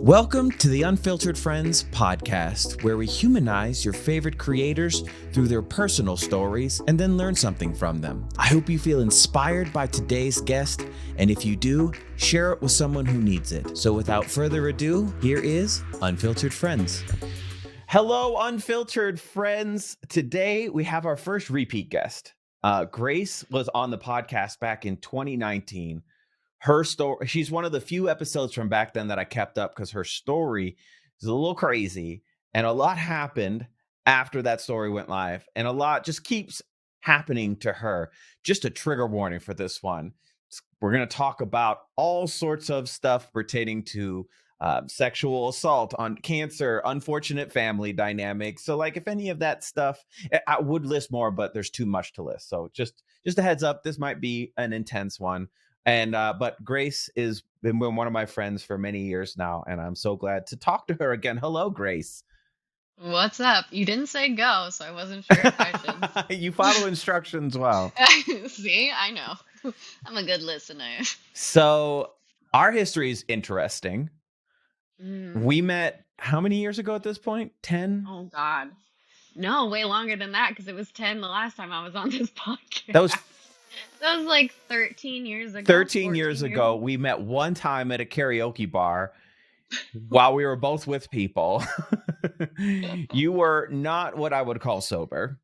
Welcome to the Unfiltered Friends podcast, where we humanize your favorite creators through their personal stories and then learn something from them. I hope you feel inspired by today's guest, and if you do, share it with someone who needs it. So without further ado, here is Unfiltered Friends. Hello, Unfiltered Friends. Today we have our first repeat guest. Grace was on the podcast back in 2019. Her story, she's one of the few episodes from back then that I kept up because her story is a little crazy and a lot happened after that story went live, and a lot just keeps happening to her. Just a trigger warning for this one. We're going to talk about all sorts of stuff pertaining to sexual assault, on cancer, unfortunate family dynamics. So like if any of that stuff, I would list more, but there's too much to list. So just a heads up, this might be an intense one. And but Grace has been one of my friends for many years now, and I'm so glad to talk to her again. Hello, Grace. What's up? You didn't say go, so I wasn't sure if I should. You follow instructions well. See, I know. I'm a good listener. So our history is interesting. We met how many years ago at this point? 10? Oh, God. No, way longer than that, because it was 10 the last time I was on this podcast. That was like 13 years ago. 13 years ago, we met one time at a karaoke bar while we were both with people. You were not what I would call sober.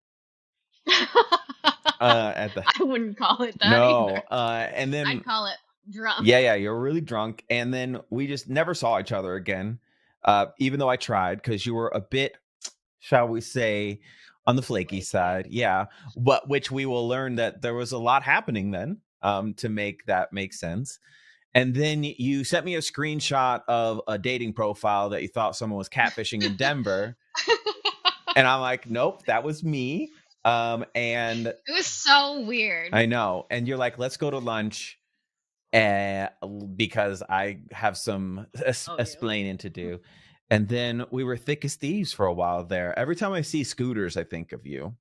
I wouldn't call it that either. And then I'd call it drunk. Yeah, you're really drunk. And then we just never saw each other again, even though I tried, because you were a bit, shall we say, on the flaky side. Yeah. But which we will learn that there was a lot happening then to make that make sense. And then you sent me a screenshot of a dating profile that you thought someone was catfishing in Denver. And I'm like, nope, that was me. And it was so weird. I know. And you're like, let's go to lunch because I have some explaining to do. And then we were thick as thieves for a while there. Every time I see scooters, I think of you.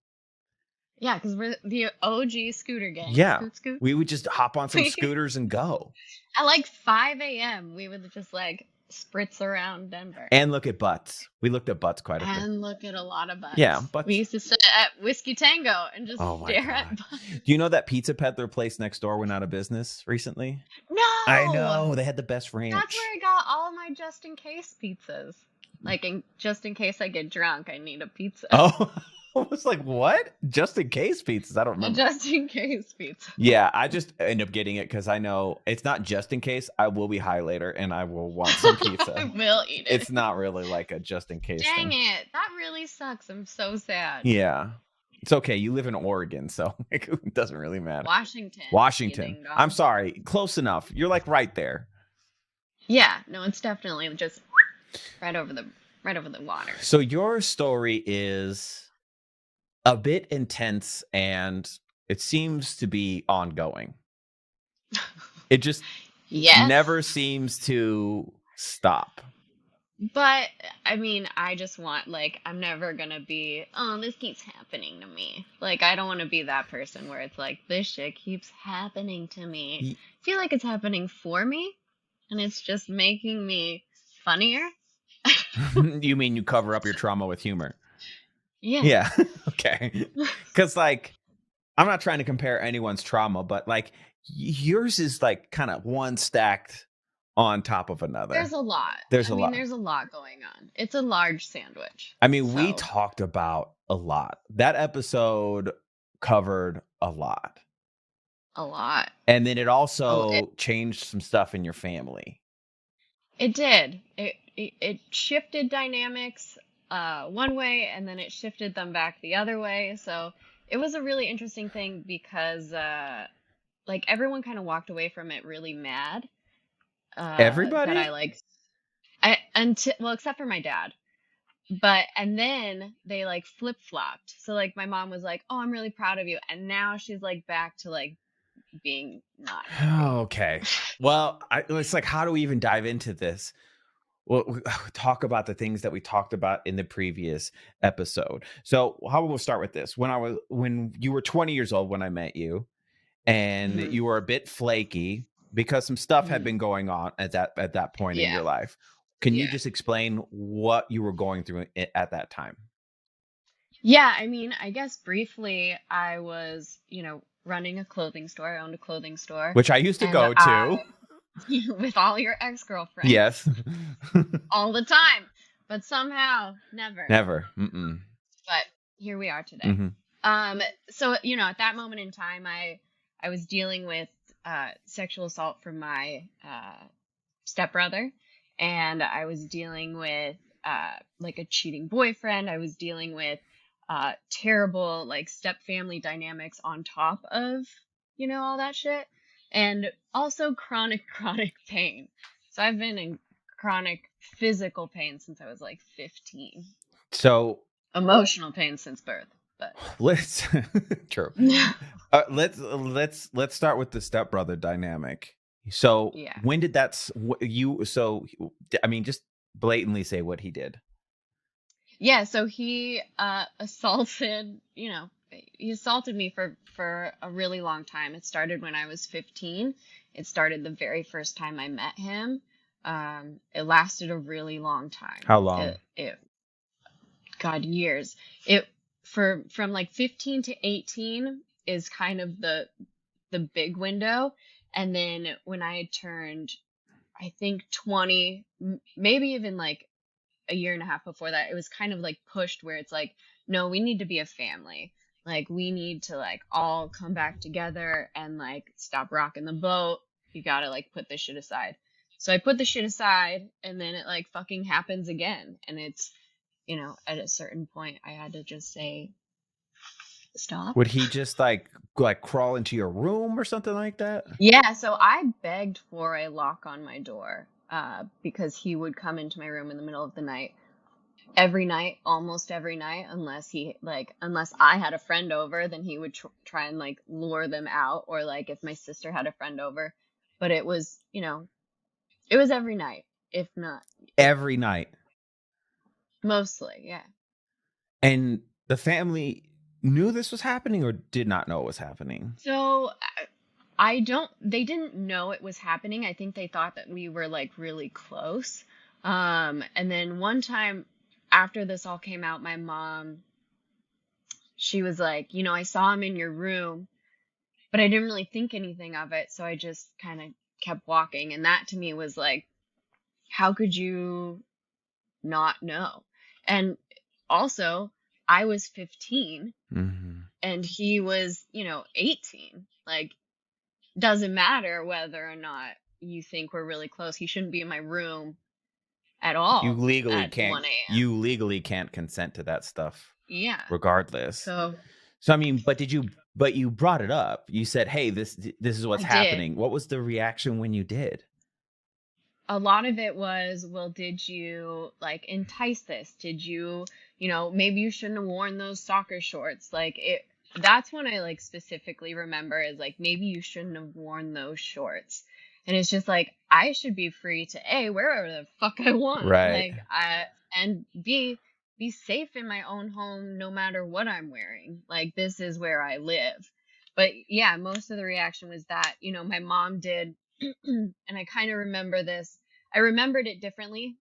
Yeah, because we're the OG scooter gang. Yeah, we would just hop on some scooters and go. At like 5 a.m., we would just like spritz around Denver. And look at butts. We looked at butts quite a bit. And look at a lot of butts. Yeah, butts. We used to sit at Whiskey Tango and just stare at butts. Do you know that Pizza Peddler place next door went out of business recently? No! I know. They had the best ranch. That's where I got all my just-in-case pizzas. Like, just in case I get drunk, I need a pizza. Oh, I was like, what? Just in case pizzas? I don't remember. Just in case pizza. Yeah, I just end up getting it because I know it's not just in case. I will be high later and I will want some pizza. I will eat it. It's not really like a just in case thing. It. That really sucks. I'm so sad. Yeah. It's okay. You live in Oregon, so it doesn't really matter. Washington. I'm sorry. Close enough. You're like right there. Yeah. No, it's definitely just right over the water. So your story is a bit intense and it seems to be ongoing. It just never seems to stop. But I mean, I just want, like, I'm never gonna be, oh, this keeps happening to me. Like, I don't want to be that person where it's like, this shit keeps happening to me. I feel like it's happening for me and it's just making me funnier. You mean you cover up your trauma with humor? Yeah. Yeah. Okay. Because, like, I'm not trying to compare anyone's trauma, but, like, yours is, like, kind of one stacked on top of another. There's a lot. There's a lot going on. It's a large sandwich. I mean, we talked about a lot. That episode covered a lot. A lot. And then it also changed some stuff in your family. It did. It shifted dynamics one way, and then it shifted them back the other way. So it was a really interesting thing because like everyone kind of walked away from it really mad. Everybody? That I like, well, except for my dad. And then they like flip-flopped. So like my mom was like, "Oh, I'm really proud of you," and now she's like back to like being not. Okay. Well, it's like, how do we even dive into this? Well, we talk about the things that we talked about in the previous episode. So how we'll start with this. When you were 20 years old when I met you, and you were a bit flaky because some stuff had been going on at that point in your life. Can you Yeah. just explain what you were going through at that time? Yeah, I mean, I guess briefly, I was, running a clothing store. I owned a clothing store, Which I used to and go to. with all your ex-girlfriends Yes. all the time, but somehow never. Never. Mm-mm. But here we are today. Mm-hmm. So, at that moment in time, I was dealing with sexual assault from my stepbrother, and I was dealing with like a cheating boyfriend. I was dealing with terrible like step family dynamics on top of all that shit, and also chronic chronic pain. So I've been in chronic physical pain since I was like 15. So Emotional pain since birth, but let's true. Let's start with the stepbrother dynamic. So yeah. when did you? So I mean, just blatantly say what he did. Yeah, so he assaulted, he assaulted me for a really long time. It started when I was 15. It started the very first time I met him. It lasted a really long time. How long? God, years. It from like 15 to 18 is kind of the big window, and then when I had turned, I think 20, maybe even like a year and a half before that, it was kind of like pushed where it's like, no, we need to be a family. Like, we need to like all come back together and like stop rocking the boat. You gotta like put this shit aside. So I put the shit aside, and then it like fucking happens again. And it's, at a certain point, I had to just say, stop. Would he just like crawl into your room or something like that? Yeah, so I begged for a lock on my door because he would come into my room in the middle of the night every night, almost every night, unless I had a friend over, then he would try and like lure them out, or like if my sister had a friend over. But it was, it was every night, if not Every night. mostly, yeah. And the family knew this was happening or did not know it was happening? So they didn't know it was happening. I think they thought that we were like really close. And then one time after this all came out, my mom, she was like, I saw him in your room, but I didn't really think anything of it. So I just kind of kept walking. And that to me was like, how could you not know? And also, I was 15 Mm-hmm. and he was, 18. Like, doesn't matter whether or not you think we're really close. He shouldn't be in my room at You all legally at can't 1 a.m. you legally can't consent to that stuff Yeah. regardless. So So I mean, but you brought it up. You said, "Hey, this is what's I did. happening." What was the reaction when you did? A lot of it was, well, did you like entice this? Did you, maybe you shouldn't have worn those soccer shorts. That's when I like specifically remember is like, maybe you shouldn't have worn those shorts. And it's just like, I should be free to A, wear whatever the fuck I want. Right. And be safe in my own home no matter what I'm wearing. Like, this is where I live. But yeah, most of the reaction was that, my mom did. And I kind of remember this. I remembered it differently,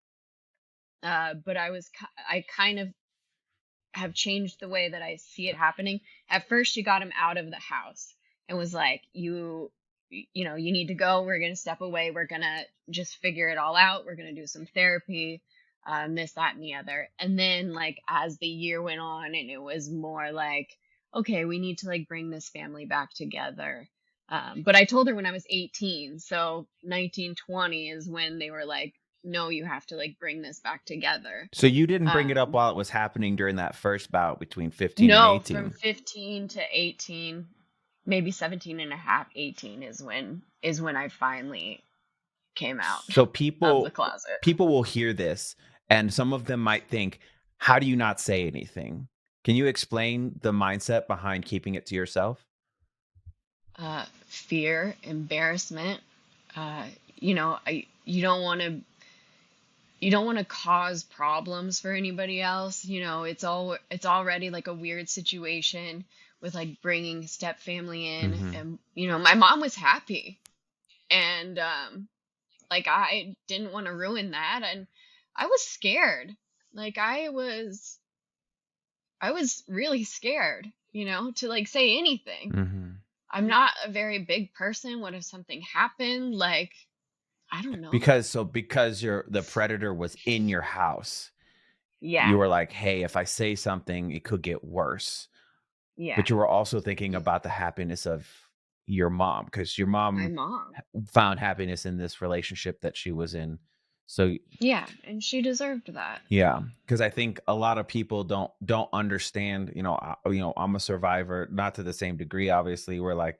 but I kind of have changed the way that I see it happening. At first, she got him out of the house and was like, you need to go. We're going to step away. We're going to just figure it all out. We're going to do some therapy, this, that, and the other. And then like, as the year went on and it was more like, okay, we need to like bring this family back together. But I told her when I was 18, so 1920 is when they were like, no, you have to like bring this back together. So you didn't bring it up while it was happening during that first bout between 15 and No, 18. from 15 to 18, maybe 17 and a half, 18 is when I finally came out So of the closet. people will hear this and some of them might think, how do you not say anything? Can you explain the mindset behind keeping it to yourself? Fear, embarrassment. You don't want to cause problems for anybody else. It's already like a weird situation with like bringing step family in. Mm-hmm. And my mom was happy, and like I didn't want to ruin that. And I was scared. Like I was really scared, to like say anything. Mm-hmm. I'm not a very big person. What if something happened? Like, I don't know. Because the predator was in your house, Yeah. you were like, hey, if I say something, it could get worse. Yeah. But you were also thinking about the happiness of your mom, because your My mom mom. found happiness in this relationship that she was in. So Yeah, and she deserved that. yeah, because I think a lot of people don't understand. I'm a survivor, not to the same degree, obviously. Where like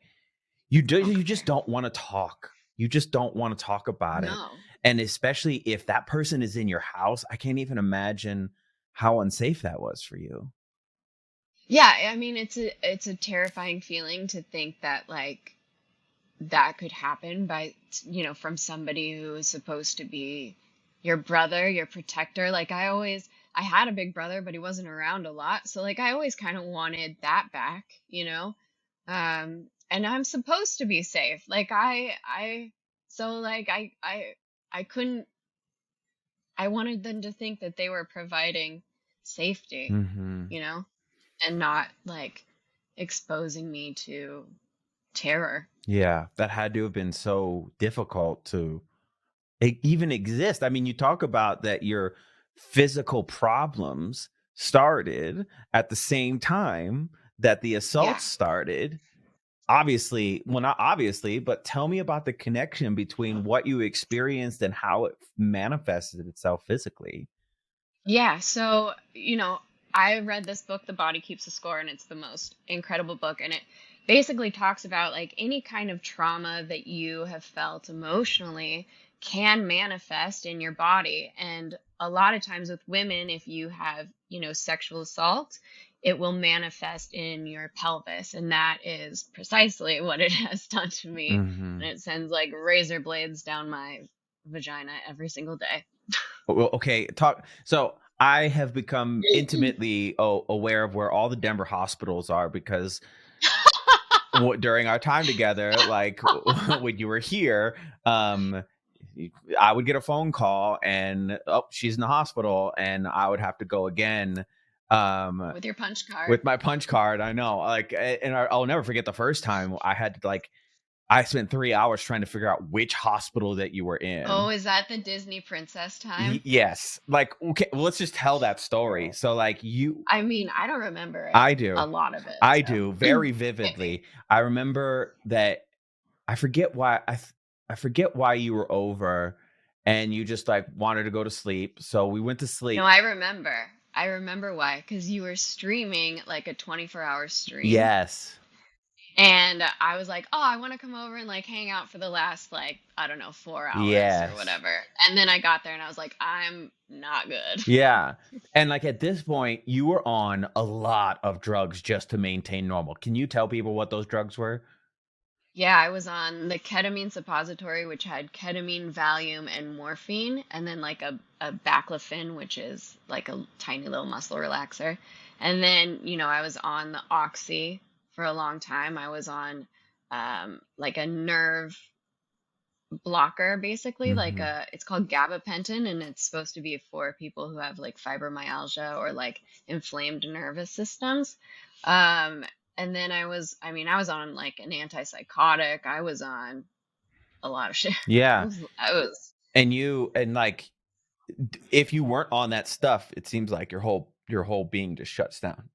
you just Okay. don't want to talk. You just don't want to talk about it, No. and especially if that person is in your house, I can't even imagine how unsafe that was for you. Yeah, I mean it's a terrifying feeling to think that like that could happen from somebody who is supposed to be your brother, your protector. Like I had a big brother, but he wasn't around a lot. So like I always kind of wanted that back. And I'm supposed to be safe. Like so like I couldn't, I wanted them to think that they were providing safety, Hmm. you know, and not like exposing me to terror. Yeah, that had to have been so difficult to even exist. I mean, you talk about that your physical problems started at the same time that the Yeah. assault started. Obviously, well, not obviously, but tell me about the connection between what you experienced and how it manifested itself physically. Yeah, so, I read this book, The Body Keeps a Score, and it's the most incredible book. And it basically talks about like any kind of trauma that you have felt emotionally can manifest in your body. And a lot of times with women, if you have, sexual assault, it will manifest in your pelvis. And that is precisely what it has done to me. Hmm. And it sends like razor blades down my vagina every single day. Well, okay, talk. So I have become intimately aware of where all the Denver hospitals are because during our time together, like when you were here, um, I would get a phone call and she's in the hospital, and I would have to go again. With your punch card. With my punch card, I know, like, and I'll never forget the first time I had to like, I spent 3 hours trying to figure out which hospital that you were in. Oh, is that the Disney princess time? Yes, like, okay, well, let's just tell that story. So, like, I mean, I don't remember it, I a do, lot of it, I so do very hit me. vividly. I remember that I forget why I forget why you were over, and you just like wanted to go to sleep. So we went to No, sleep. I remember. I remember why, because you were streaming like a 24-hour stream. Yes. And I was like, oh, I want to come over and like hang out for the last like, I don't know, 4 hours or Yes. whatever. And then I got there and I was like, I'm not good. Yeah. And like at this point, you were on a lot of drugs just to maintain normal. Can you tell people what those drugs were? Yeah, I was on the ketamine suppository, which had ketamine, Valium, and morphine, and then like a baclofen, which is like a tiny little muscle relaxer. And then, I was on the oxy for a long time. I was on like a nerve blocker, basically, like Hmm. it's called gabapentin, and it's supposed to be for people who have like fibromyalgia or like inflamed nervous systems. Um, and then I was on like an antipsychotic. I was on a lot of shit. Yeah. I was, And like, if you weren't on that stuff, it seems like your whole being just shuts down.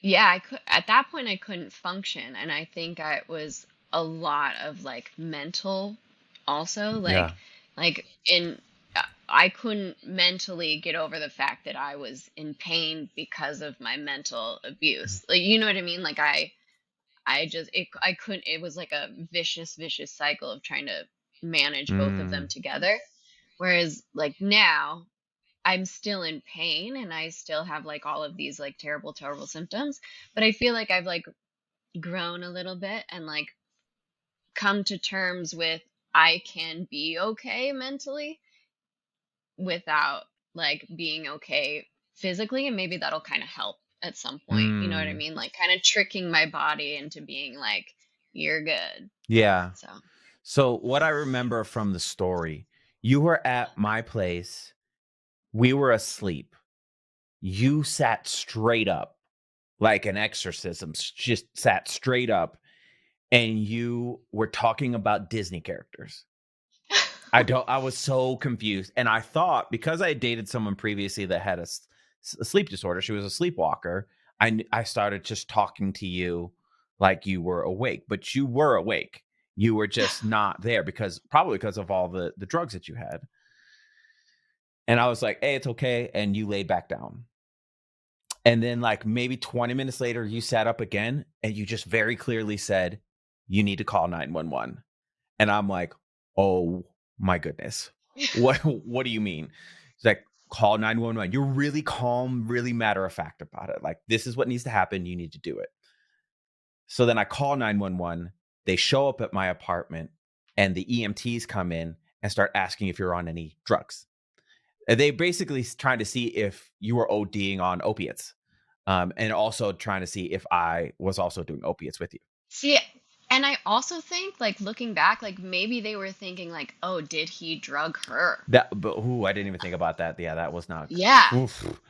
yeah, at that point I couldn't function, and I think I was a lot of like mental also, Yeah. like in I couldn't mentally get over the fact that I was in pain because of my mental abuse. Like, you know what I mean? Like I couldn't, it was like a vicious cycle of trying to manage both of them Mm. together. Whereas like now I'm still in pain and I still have like all of these like terrible symptoms, but I feel like I've like grown a little bit and like come to terms with I can be okay mentally without like being okay physically, and maybe that'll kind of help at some point. You know what I Mm. mean? Like kind of tricking my body into being like you're good. Yeah. So, So what I remember from the story, you were at my place We were asleep. You sat straight up like an exorcism, just sat straight up, and you were talking about Disney characters. I was so confused. And I thought, because I had dated someone previously that had a sleep disorder, she was a sleepwalker. I started just talking to you like you were awake, but you were awake. You were just not there probably because of all the drugs that you had. And I was like, hey, it's okay. And you laid back down. And then, like, maybe 20 minutes later, you sat up again and you just very clearly said, you need to call 911. And I'm like, oh my goodness. What do you mean? It's like, call 911. You're really calm, really matter of fact about it. Like, this is what needs to happen. You need to do it. So then I call 911. They show up at my apartment, and the EMTs come in and start asking if you're on any drugs. They basically trying to see if you were ODing on opiates, and also trying to see if I was also doing opiates with you. See, and I also think, like, looking back, like, maybe they were thinking, like, oh, did he drug her? I didn't even think about that. Yeah, that was not. Yeah. Oof.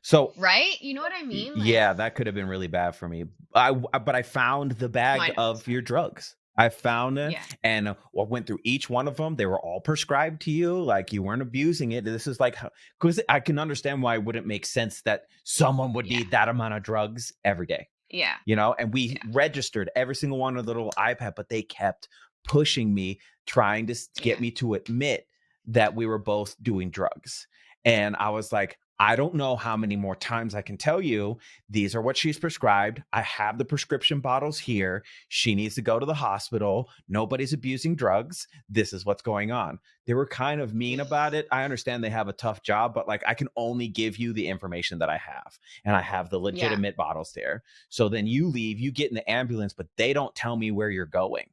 So, Right? You know what I mean? Like, yeah, that could have been really bad for me. But I found the no, bag I know. of your drugs. I found it, Yeah. and I went through each one of them. They were all prescribed to you. Like, you weren't abusing it. This is like, because I can understand why it wouldn't make sense that someone would Yeah. need that amount of drugs every day. Yeah. And we registered every single one on the little iPad, but they kept pushing me, trying to get me to admit that we were both doing drugs. And I was like, I don't know how many more times I can tell you, these are what she's prescribed. I have the prescription bottles here. She needs to go to the hospital. Nobody's abusing drugs. This is what's going on. They were kind of mean about it. I understand they have a tough job, but like, I can only give you the information that I have, and I have the legitimate bottles there. So then you leave, you get in the ambulance, but they don't tell me where you're going.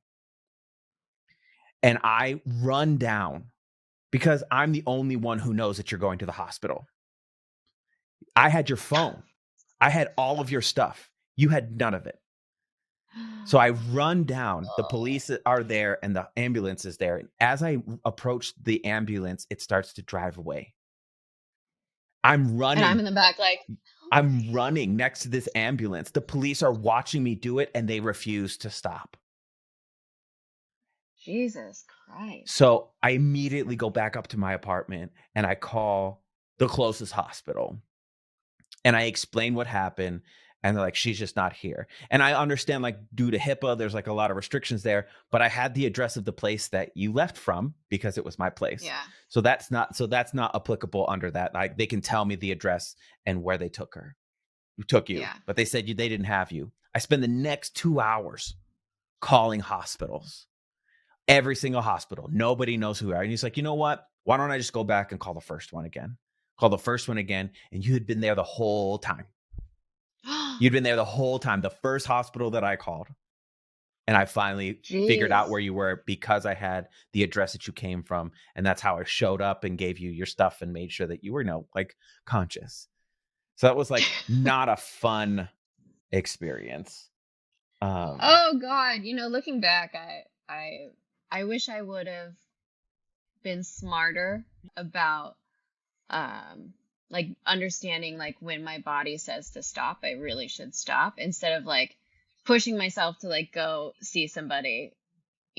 And I run down because I'm the only one who knows that you're going to the hospital. I had your phone. I had all of your stuff. You had none of it. So I run down. The police are there and the ambulance is there. And as I approach the ambulance, it starts to drive away. I'm running. And I'm in the back, like, I'm running next to this ambulance. The police are watching me do it, and they refuse to stop. Jesus Christ. So I immediately go back up to my apartment and I call the closest hospital. And I explain what happened. And they're like, she's just not here. And I understand, like, due to HIPAA, there's like a lot of restrictions there. But I had the address of the place that you left from because it was my place. Yeah. So that's not applicable under that. Like, they can tell me the address and where they took you. Yeah. But they said they didn't have you. I spend the next 2 hours calling hospitals. Every single hospital. Nobody knows who you are. And he's like, you know what? Why don't I just go back and call the first one again? Call the first one again. And you had been there the whole time. You'd been there the whole time. The first hospital that I called. And I finally figured out where you were because I had the address that you came from. And that's how I showed up and gave you your stuff and made sure that you were, like, conscious. So that was like not a fun experience. Oh God. Looking back, I wish I would have been smarter about like understanding, like, when my body says to stop, I really should stop, instead of like pushing myself to like go see somebody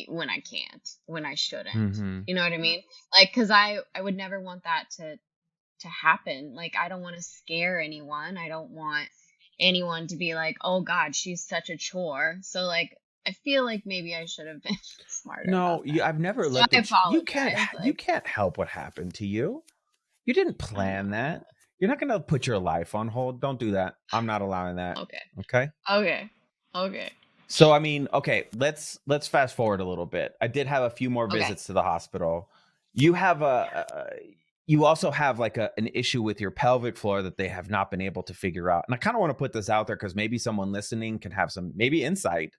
when I can't, when I shouldn't. Mm-hmm. You know what I mean? Like, cuz I would never want that to happen. Like, I don't want to scare anyone. I don't want anyone to be like, "Oh God, she's such a chore." So like, I feel like maybe I should have been smarter. No, I've never So let I you apologize. can't help what happened to you. You didn't plan that. You're not going to put your life on hold. Don't do that. I'm not allowing that. Okay. So, I mean, okay, let's fast forward a little bit. I did have a few more visits to the hospital. You have you also have like an issue with your pelvic floor that they have not been able to figure out. And I kind of want to put this out there because maybe someone listening can have some maybe insight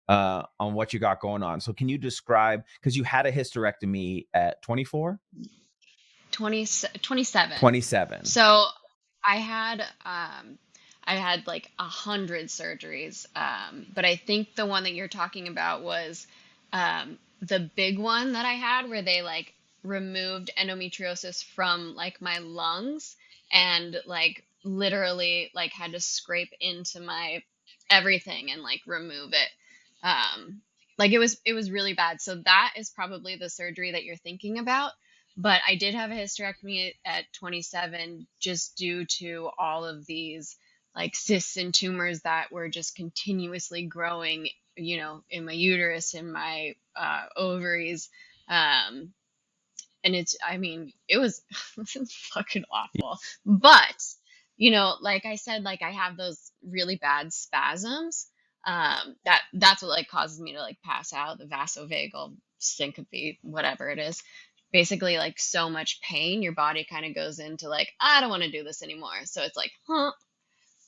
on what you got going on. So can you describe, because you had a hysterectomy at 24? 27. 27. So I had like 100 surgeries. But I think the one that you're talking about was the big one that I had, where they like removed endometriosis from like my lungs, and like literally like had to scrape into my everything and like remove it. Like it was really bad. So that is probably the surgery that you're thinking about. But I did have a hysterectomy at 27 just due to all of these like cysts and tumors that were just continuously growing, in my uterus, in my ovaries. Um, and it was fucking awful. But, like I said, like I have those really bad spasms. That's what like causes me to like pass out, the vasovagal syncope, whatever it is. Basically, like so much pain, your body kind of goes into like, I don't want to do this anymore. So it's like, huh.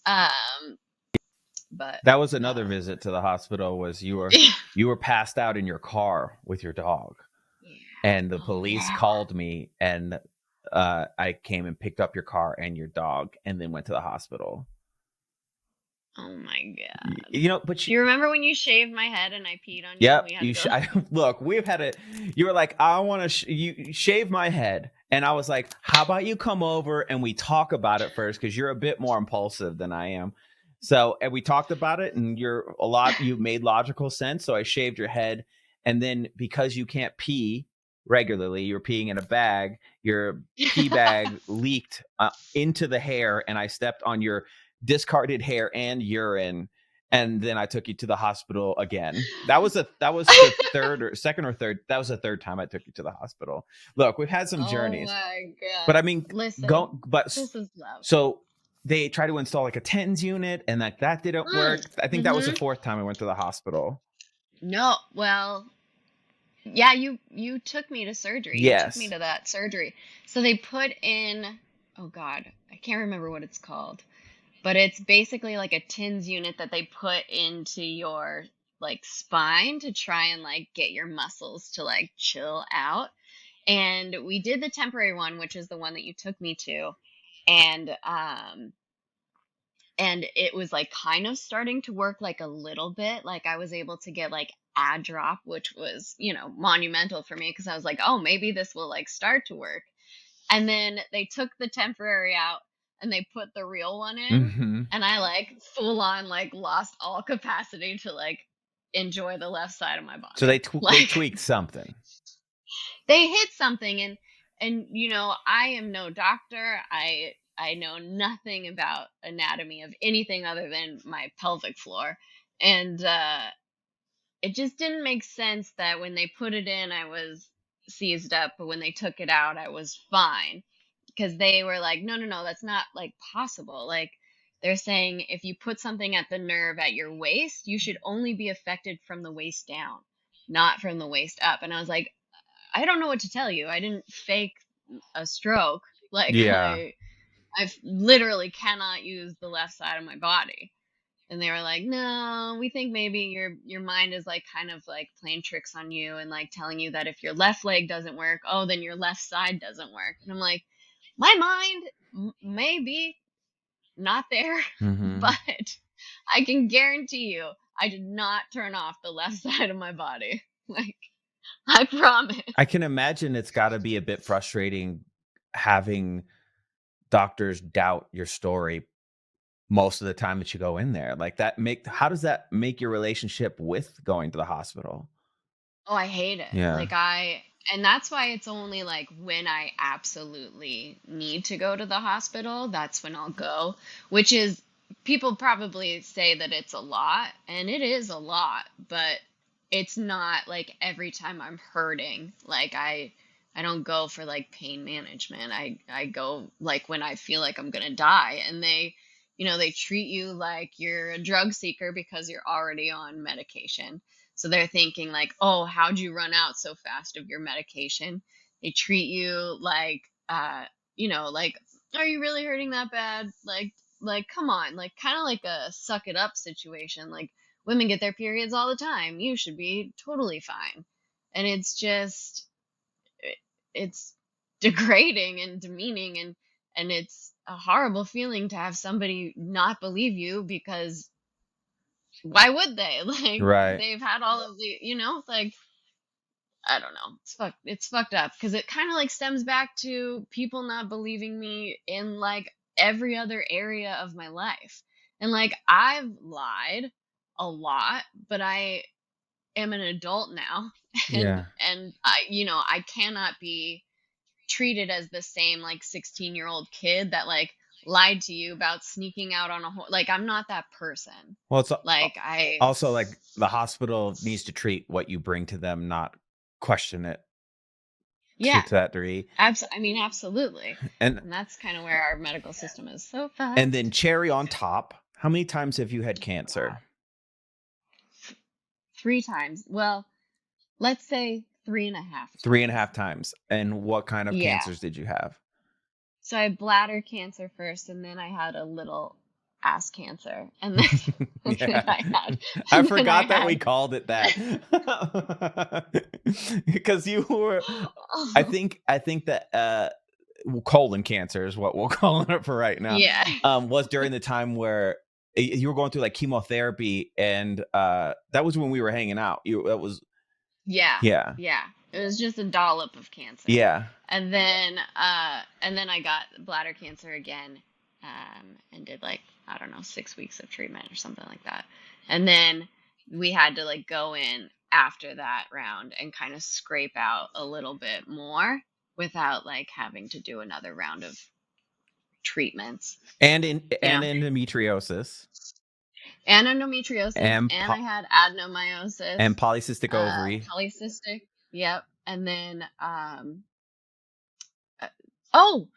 Um, but That was another visit to the hospital. Was you were passed out in your car with your dog, yeah. and the Oh police yeah. called me, and I came and picked up your car and your dog, and then went to the hospital. Oh my God. But Do you remember when you shaved my head and I peed on you? Yep. We had to go. Look, we've had it. You were like, I want to you shave my head. And I was like, how about you come over and we talk about it first? Because you're a bit more impulsive than I am. So, and we talked about it, and you made logical sense. So I shaved your head. And then because you can't pee regularly, you're peeing in a bag, your pee bag leaked into the hair, and I stepped on your discarded hair and urine. And then I took you to the hospital again. That was the third or second or third. That was the third time I took you to the hospital. Look, we've had some Oh journeys, my but I God. mean, Listen, but this is love. so they tried to install like a TENS unit, and that didn't work. I think that was the fourth time I went to the hospital. No, well, yeah, you took me to surgery. You took me Yes. to that surgery. So they put in, oh God, I can't remember what it's called, but it's basically like a TINS unit that they put into your like spine to try and like get your muscles to like chill out. And we did the temporary one, which is the one that you took me to. And it was like kind of starting to work like a little bit. Like I was able to get like ad drop, which was, monumental for me because I was like, oh, maybe this will like start to work. And then they took the temporary out and they put the real one in. Mm-hmm. And I like full on like lost all capacity to like enjoy the left side of my body. So they tweaked something. They hit something, and I am no doctor. I know nothing about anatomy of anything other than my pelvic floor, and it just didn't make sense that when they put it in I was seized up, but when they took it out I was fine, because they were like, no, no, no, that's not like possible. Like they're saying if you put something at the nerve at your waist, you should only be affected from the waist down, not from the waist up. And I was like, I don't know what to tell you. I didn't fake a stroke. Like Yeah. I literally cannot use the left side of my body. And they were like, "No, we think maybe your mind is like kind of like playing tricks on you and like telling you that if your left leg doesn't work, oh, then your left side doesn't work." And I'm like, "My mind may be not there, Mm-hmm. but I can guarantee you I did not turn off the left side of my body. Like, I promise." I can imagine it's got to be a bit frustrating having doctors doubt your story most of the time that you go in there. Like how does that make your relationship with going to the hospital? Oh, I hate it. Yeah. And that's why it's only like when I absolutely need to go to the hospital, that's when I'll go, which is, people probably say that it's a lot, and it is a lot, but it's not like every time I'm hurting. Like I don't go for like pain management. I go like when I feel like I'm gonna die, and they treat you like you're a drug seeker because you're already on medication. So they're thinking like, oh, how'd you run out so fast of your medication? They treat you like, like, are you really hurting that bad? Like, come on, like kind of like a suck it up situation. Like women get their periods all the time. You should be totally fine. And it's just, it's degrading and demeaning, and it's a horrible feeling to have somebody not believe you, because why would they? Like Right. they've had all of the, like I don't know. It's fucked up because it kind of like stems back to people not believing me in like every other area of my life. And like I've lied a lot, but I am an adult now and Yeah. I cannot be treated as the same like 16-year-old kid that like lied to you about sneaking out on a like I'm not that person. Well, it's Like I also like the hospital needs to treat what you bring to them, not question it to yeah, that degree. I mean absolutely. And And that's kind of where our medical system is so and then fucked. cherry on top, how many times have you had cancer? Wow. 3 times. Well, let's say three and a half Three and a times. half times. And what kind of Yeah. cancers did you have? So I had bladder cancer first, and then I had a little ass cancer, and then and then Yeah. I had I and then I forgot that we had called it that. Because you were I think that colon cancer is what we'll call it for right now. yeah. Was during the time where you were going through like chemotherapy, and that was when we were hanging out. That was Yeah. yeah. Yeah. It was just a dollop of cancer. Yeah. And then I got bladder cancer again, and did like, I don't know, 6 weeks of treatment or something like that. And then we had to like go in after that round and kind of scrape out a little bit more without like having to do another round of treatments, And you know, endometriosis and endometriosis, and and I had adenomyosis, and polycystic ovary. polycystic. Yep. And then, uh, oh,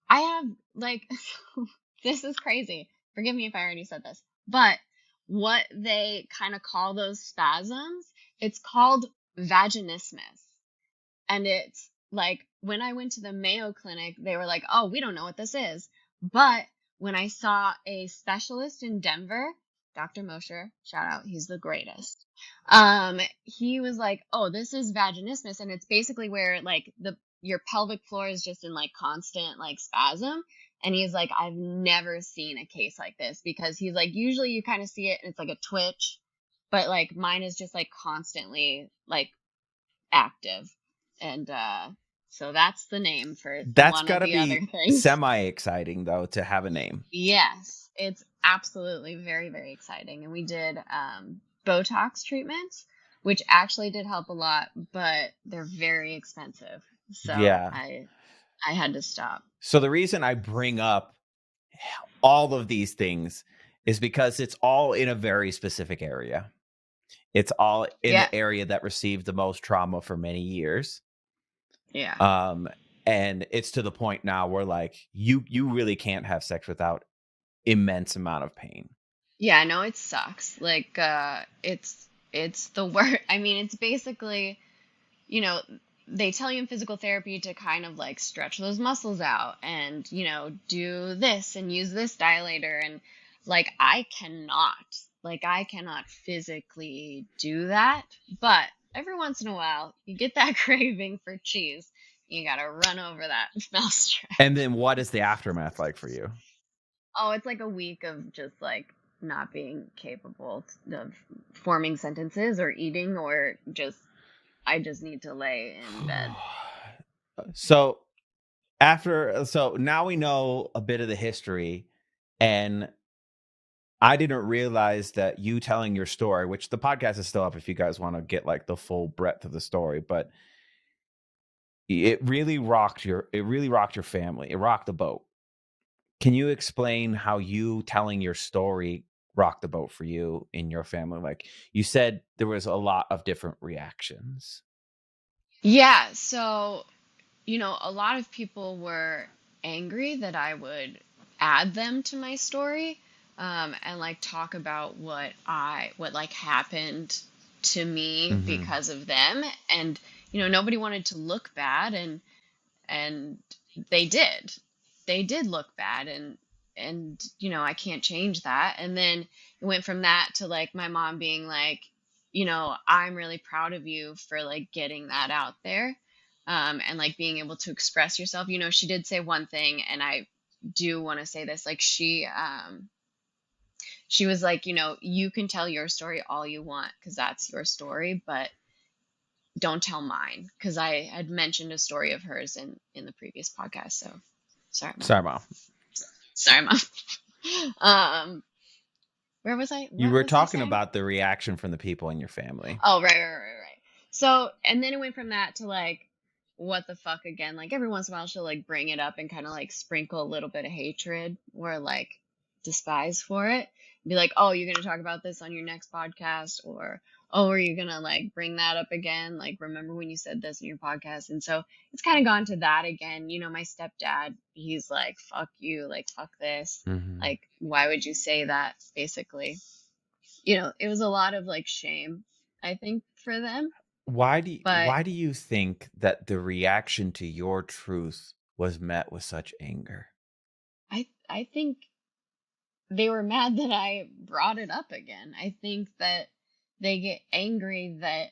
I have like, this is crazy. Forgive me if I already said this, but what they kind of call those spasms, it's called vaginismus. And it's like when I went to the Mayo Clinic, they were like, oh, we don't know what this is. But when I saw a specialist in Denver, Dr. Mosher, shout out, he's the greatest. He was like, oh, this is vaginismus. And it's basically where like your pelvic floor is just in like constant like spasm. And he's like, I've never seen a case like this, because he's like, usually you kind of see it and it's like a twitch, but like mine is just like constantly like active. And so that's the name for That's one of got to the other be things. semi exciting though to have a name. Yes, it's absolutely very, very exciting. And we did Botox treatments, which actually did help a lot, but they're very expensive. So Yeah. I had to stop. So the reason I bring up all of these things is because it's all in a very specific area. It's all in Yeah. the area that received the most trauma for many years. Yeah. And it's to the point now where like you really can't have sex without immense amount of pain. Yeah, I know it sucks. Like it's the worst. I mean, it's basically, you know, they tell you in physical therapy to kind of like stretch those muscles out and, do this and use this dilator. And like, I cannot physically do that. But every once in a while, you get that craving for cheese. You got to run over that mousetrap. And then what is the aftermath like for you? Oh, it's like a week of just like not being capable of forming sentences or eating, or I just need to lay in bed. So now we know a bit of the history, and I didn't realize that you telling your story, which the podcast is still up if you guys want to get like the full breadth of the story, but it really rocked your family. It rocked the boat. Can you explain how you telling your story rocked the boat for you in your family? Like you said, there was a lot of different reactions. Yeah, so a lot of people were angry that I would add them to my story, and like talk about what like happened to me Mm-hmm. because of them. And, nobody wanted to look bad, and they did. They did look bad, and I can't change that. And then it went from that to like my mom being like, I'm really proud of you for like getting that out there, and like being able to express yourself. She did say one thing, and I do want to say this. Like she was like, you can tell your story all you want because that's your story, but don't tell mine, because I had mentioned a story of hers in the previous podcast. So sorry, mom. Sorry, Mom. Sorry, mom. um, where was I? You What were was I talking saying? about the reaction from the people in your family. Oh, right. So, and then it went from that to like, what the fuck again? Like every once in a while she'll like bring it up and kind of like sprinkle a little bit of hatred or like despise for it. Be like, oh, you're gonna talk about this on your next podcast, or oh, are you gonna like bring that up again? Like, remember when you said this in your podcast? And so it's kind of gone to that again. You know, my stepdad, he's like, fuck you, like fuck this. Mm-hmm. Like, why would you say that? Basically, you know, it was a lot of like shame, I think, for them. But Why do you think that the reaction to your truth was met with such anger? I think they were mad that I brought it up again. I think that they get angry that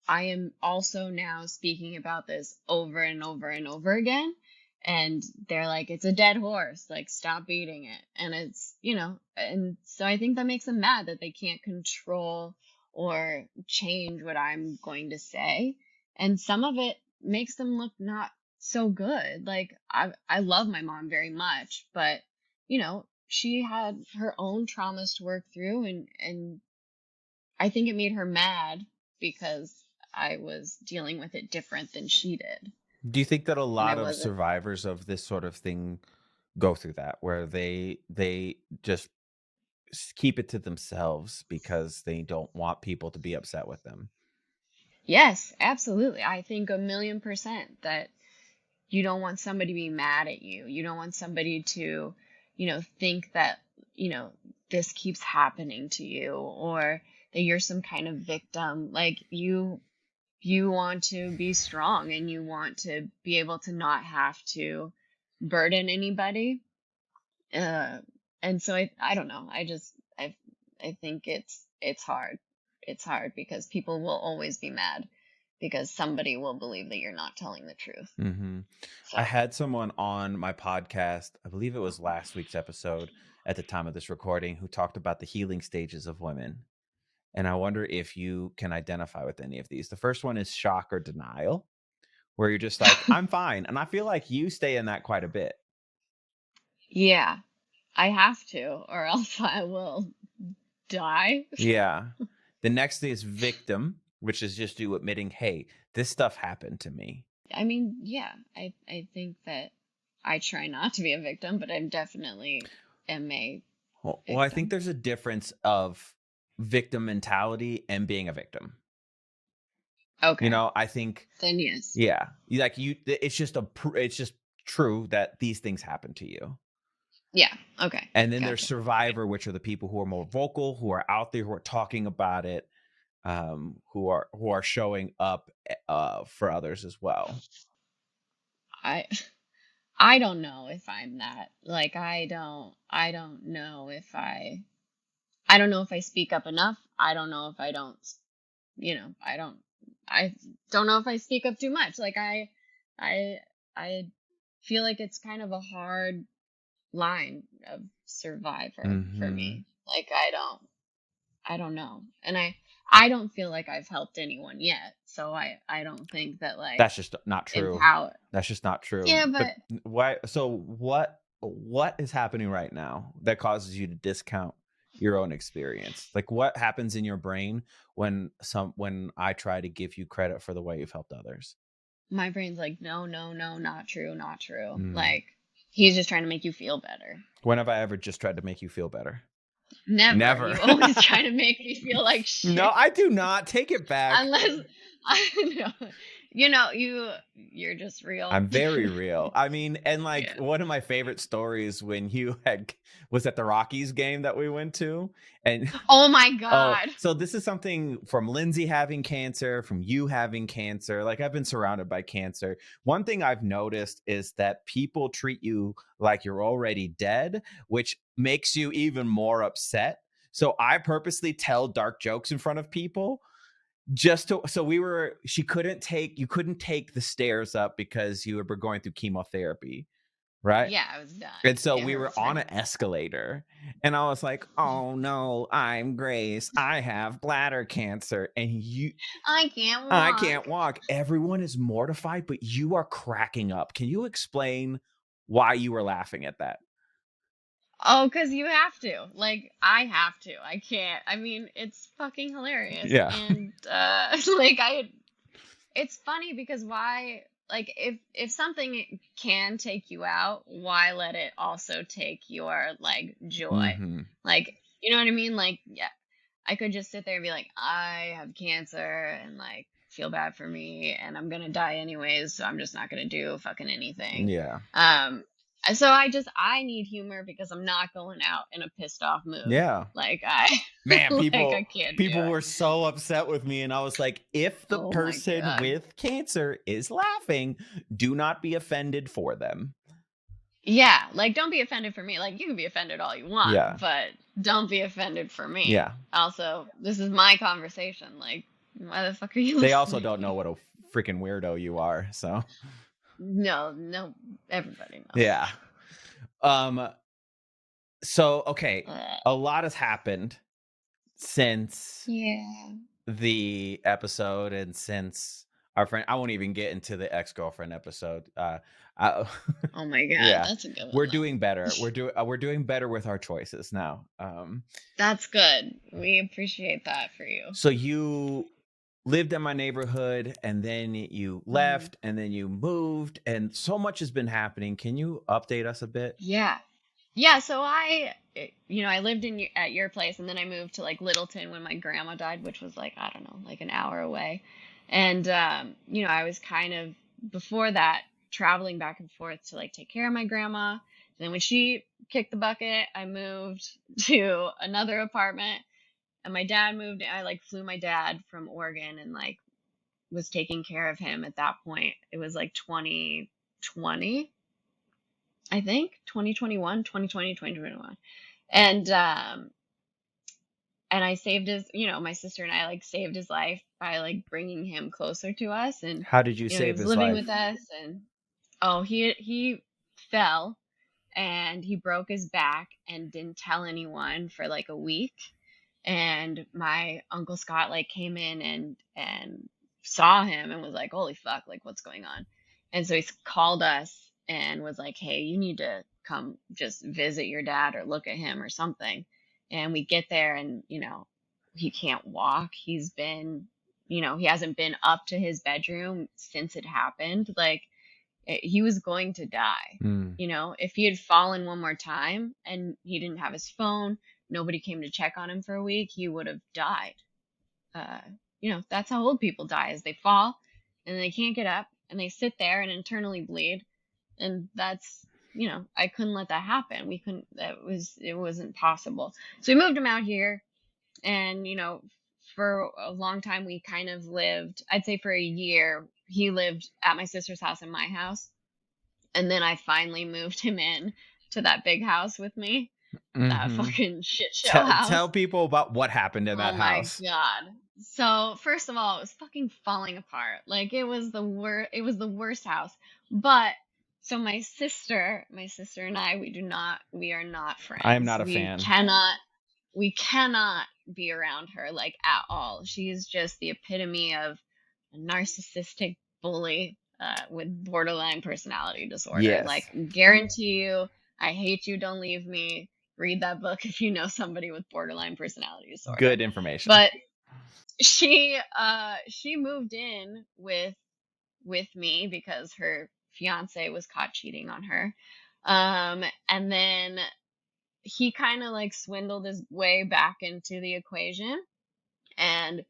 I am also now speaking about this over and over and over again. And they're like, it's a dead horse, like, stop beating it. And it's, you know, and so I think that makes them mad that they can't control or change what I'm going to say. And some of it makes them look not so good. Like, I love my mom very much, but, you know, she had her own traumas to work through, and I think it made her mad because I was dealing with it different than she did. Do you think that a And I lot of wasn't. survivors of this sort of thing go through that, where they just keep it to themselves because they don't want people to be upset with them? Yes, absolutely. I think 1,000,000% that you don't want somebody to be mad at you. You don't want somebody to, you know, think that, you know, this keeps happening to you, or that you're some kind of victim. Like, you want to be strong, and you want to be able to not have to burden anybody. uh and so I don't know, I think it's hard. It's hard because people will always be mad because somebody will believe that you're not telling the truth. Mm-hmm. So I had someone on my podcast, I believe it was last week's episode at the time of this recording, who talked about the healing stages of women. And I wonder if you can identify with any of these. The first one is shock or denial, where you're just like, I'm fine. And I feel like you stay in that quite a bit. yeah, I have to, or else I will die. Yeah. The next is victim, which is just you admitting, hey, this stuff happened to me. I mean, yeah, I think that I try not to be a victim, but I'm definitely am a Well, I think victim. there's a difference of victim mentality and being a victim. You Okay, know, I think, then yes. yeah, like it's just true that these things happen to you. Yeah, okay, And then there's gotcha. survivor, which are the people who are more vocal, who are out there, who are talking about it, who are showing up for others as well. I I don't know if I'm that. Like, I don't know if I don't know if I speak up enough. I don't know if I don't, you know, I don't know if I speak up too much. Like, I I feel like it's kind of a hard line of survivor for Mm-hmm. me. Like, I don't know. And I don't feel like I've helped anyone yet. So I don't think that, like, That's just not true. empower. That's just not true. Yeah, But but why? So what is happening right now that causes you to discount your own experience? Like, what happens in your brain when I try to give you credit for the way you've helped others? my brain's like, no, no, no, not true, not true. Mm. Like, he's just trying to make you feel better. When have I ever just tried to make you feel better? Never. Never. You always try to make me feel like No, shit. I do not. Take it back. Unless I know, you know, you're just real. I'm very real. I mean, and like Yeah. one of my favorite stories when you was at the Rockies game that we went to. And Oh my oh, God. so this is something from Lindsay having cancer, from you having cancer. Like, I've been surrounded by cancer. One thing I've noticed is that people treat you like you're already dead, which makes you even more upset. So I purposely tell dark jokes in front of people just to, so you couldn't take the stairs up because you were going through chemotherapy. right? Yeah, I was done. And so It we were hurts on right an now. escalator, and I was like, "Oh no, I'm Grace. I have bladder cancer." And I can't I can't walk. walk. Everyone is mortified, but you are cracking up. Can you explain why you were laughing at that? Oh, because you have to. Like, I have to. I can't. I mean, it's fucking hilarious. Yeah. And like it's funny because why like if something can take you out, why let it also take your like joy? Hmm. Like, you know what I mean? Like, yeah, I could just sit there and be like, I have cancer and like feel bad for me and I'm gonna die anyways, so I'm just not gonna do fucking anything. Yeah. Um so I need humor because I'm not going out in a pissed off mood. Yeah. Like I Man, like I people can't do people it. were so upset with me, and I was like, if the Oh my person god. with cancer is laughing, do not be offended for them. Yeah, like don't be offended for me. Like you can be offended all you want, Yeah. but don't be offended for me. Yeah. Also, this is my conversation. Like, why the fuck are you They also listening? don't know what a freaking weirdo you are, so No, no, everybody knows. yeah. Um so okay, Uh, a lot has happened since yeah. the episode and since our friend, I won't even get into the ex-girlfriend episode. I, Oh my god, yeah, that's a good one we're though. doing better. We're doing better with our choices now. That's good. We appreciate that for you. So you lived in my neighborhood, and then you Mhm. left, and then you moved, and so much has been happening. Can you update us a bit? Yeah. Yeah, so I lived at your place and then I moved to like Littleton when my grandma died, which was like, I don't know, like an hour away. And I was kind of before that traveling back and forth to like take care of my grandma. And then when she kicked the bucket, I moved to another apartment and my dad moved. I like flew my dad from Oregon and like was taking care of him at that point. It was like 2020, I think, 2021, 2020, 2021. And I saved my sister and I like saved his life by like bringing him closer to us. And How did you he save was his living with life? us. And oh, he fell and he broke his back and didn't tell anyone for like a week. And my uncle Scott like came in and saw him and was like, holy fuck, like what's going on? And so he called us and was like, hey, you need to come just visit your dad or look at him or something. And we get there and he can't walk. He's been he hasn't been up to his bedroom since it happened. Like he was going to die. Mm. If he had fallen one more time and he didn't have his phone, nobody came to check on him for a week, he would have died. uh, that's how old people die, is they fall and they can't get up and they sit there and internally bleed. And that's, I couldn't let that happen. We couldn't, it wasn't possible. So we moved him out here. And for a long time we kind of lived, I'd say for a year he lived at my sister's house and my house. And then I finally moved him in to that big house with me, that Hmm. fucking shit show Tell house. people about what happened in Oh that my house. god. So first of all, it was fucking falling apart. Like it was the worst. It was the worst house. But so my sister and I, we are not I am friends. not a fan. We cannot be around her like at all. She's just the epitome of a narcissistic bully with borderline personality disorder. Like, Yes. guarantee you, I hate you, don't leave me. Read that book if you know somebody with borderline personality disorder. Good information. But she moved in with me because her fiance was caught cheating on her. And then he kind of like swindled his way back into the equation and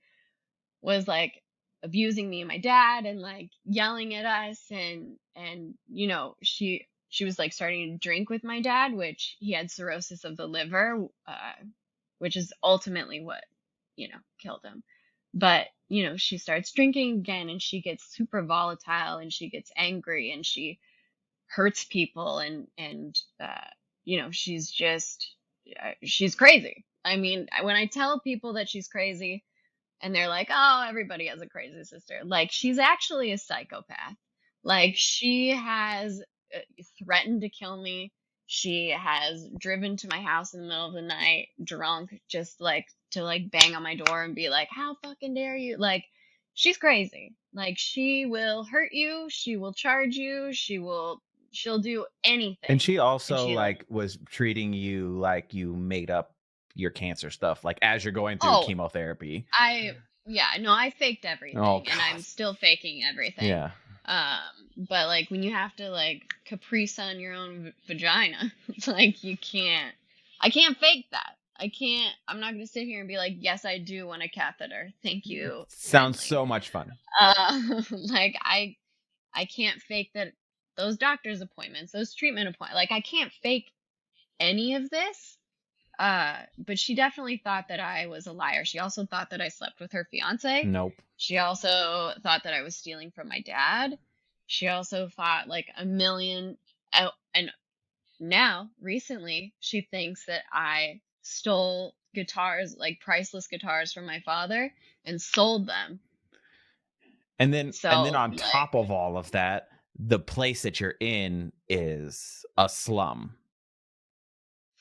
was like abusing me and my dad and like yelling at us. And she was like starting to drink with my dad, which he had cirrhosis of the liver, which is ultimately what killed him. But she starts drinking again and she gets super volatile and she gets angry and she hurts people. And she's just she's crazy. I mean, when I tell people that she's crazy and they're like, oh, everybody has a crazy sister, like she's actually a psychopath. Like she has threatened to kill me. She has driven to my house in the middle of the night, drunk, just like to like bang on my door and be like, "How fucking dare you?" Like, she's crazy. Like, she will hurt you. She will charge you. She'll do anything. And she also she like was treating you like you made up your cancer stuff, like as you're going through chemotherapy. I faked everything, Oh, and I'm still faking everything. Yeah. But like when you have to like Capri Sun your own vagina, it's like I can't fake that. I'm not gonna sit here and be like, yes, I do want a catheter. Thank you. Sounds kindly. so much fun. Like I can't fake that, those doctor's appointments, those treatment appointments. Like, I can't fake any of this. But she definitely thought that I was a liar. She also thought that I slept with her fiance. Nope. She also thought that I was stealing from my dad. She also thought like a million. And now, recently, she thinks that I stole guitars, like priceless guitars from my father, and sold them. And then on top of all of that, the place that you're in is a slum.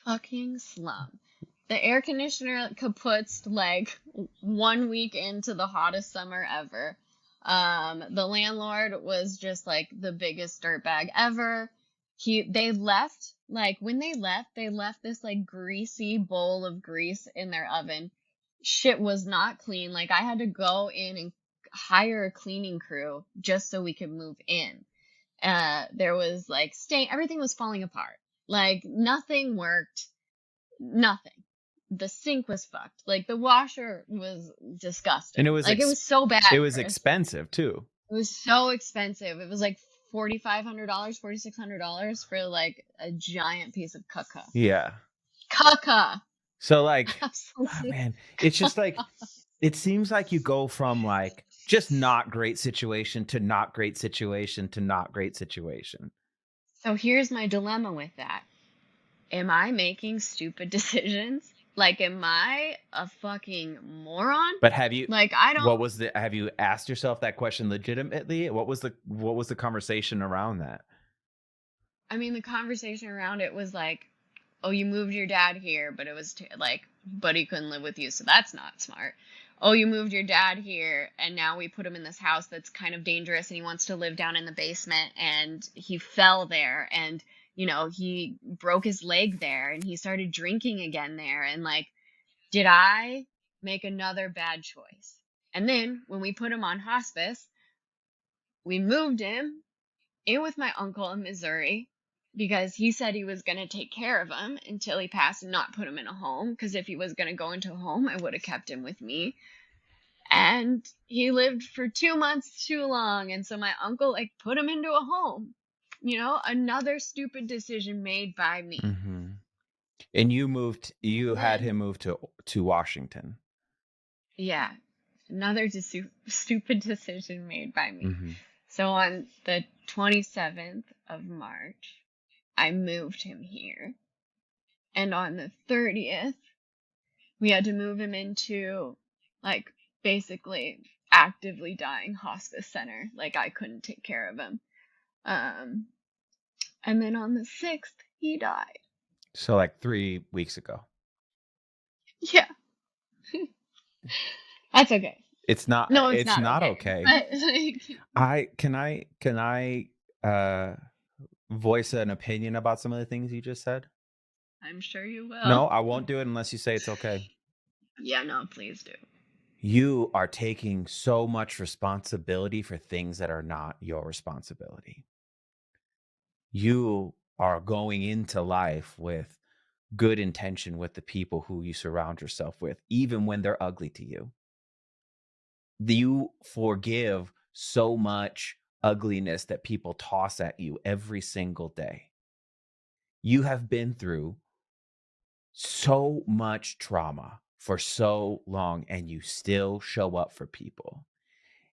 Fucking slum. The air conditioner kaputzed like 1 week into the hottest summer ever. The landlord was just like the biggest dirtbag ever. They left, like when they left this like greasy bowl of grease in their oven. Shit was not clean. Like, I had to go in and hire a cleaning crew just so we could move in. There was like everything was falling apart. Like, nothing worked. Nothing. The sink was fucked. Like, the washer was disgusting. And it was like, it was so bad. It was expensive too. It was so expensive. It was like $4,500, $4,600 for like a giant piece of caca. Yeah. Caca. So like, oh, man, it's just like, it seems like you go from like just not great situation to not great situation to not great situation. So here's my dilemma with that. Am I making stupid decisions? Like, am I a fucking moron? But have you, like, I don't, have you asked yourself that question legitimately? What was the conversation around that? I mean, the conversation around it was like, oh, you moved your dad here, but it was but he couldn't live with you, so that's not smart. Oh, you moved your dad here, and now we put him in this house that's kind of dangerous, and he wants to live down in the basement, and he fell there, and you know, he broke his leg there, and he started drinking again there, and like, did I make another bad choice? And then when we put him on hospice, we moved him in with my uncle in Missouri, because he said he was going to take care of him until he passed and not put him in a home, because if he was going to go into a home, I would have kept him with me. And he lived for 2 months too long, and so my uncle like put him into a home. You know, another stupid decision made by me. Mm-hmm. And you had him move to Washington. Yeah, another stupid decision made by me. Mm-hmm. So on the 27th of March, I moved him here. And on the 30th, we had to move him into, like, basically actively dying hospice center. Like, I couldn't take care of him. And then on the 6th, he died. So, like 3 weeks ago. Yeah. That's okay. It's not. No, it's not okay. But, can I voice an opinion about some of the things you just said? I'm sure you will. No, I won't do it unless you say it's okay. Yeah, no, please do. You are taking so much responsibility for things that are not your responsibility. You are going into life with good intention with the people who you surround yourself with, even when they're ugly to you. You forgive so much ugliness that people toss at you every single day. You have been through so much trauma for so long, and you still show up for people.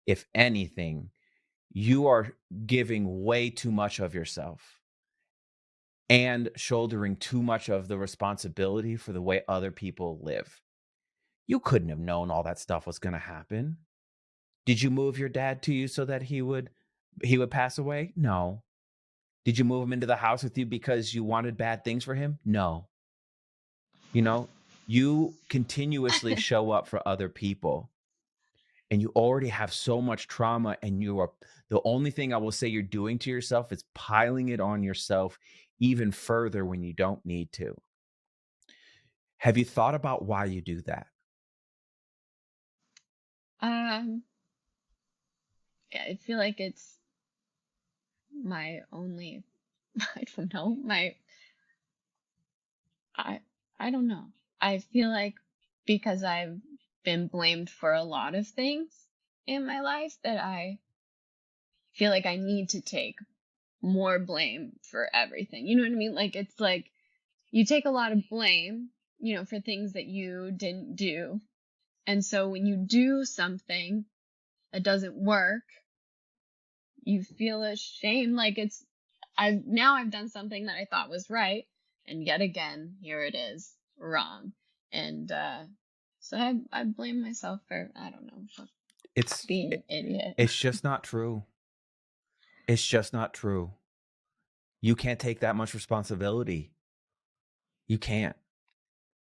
If anything, you are giving way too much of yourself and shouldering too much of the responsibility for the way other people live. You couldn't have known all that stuff was going to happen. Did you move your dad to you so that he would pass away? No. Did you move him into the house with you because you wanted bad things for him? No. You know, you continuously show up for other people, and you already have so much trauma, and you are the only thing I will say you're doing to yourself is piling it on yourself even further when you don't need to. Have you thought about why you do that? Yeah, I feel like it's my only, I don't know, I, I don't know. I feel like because I've been blamed for a lot of things in my life that I feel like I need to take more blame for everything. You know what I mean? Like, it's like you take a lot of blame, for things that you didn't do. And so when you do something that doesn't work, you feel ashamed. Like I've done something that I thought was right, and yet again, here it is wrong. And so I blame myself for, I don't know, for being an idiot. It's just not true. It's just not true. You can't take that much responsibility. You can't.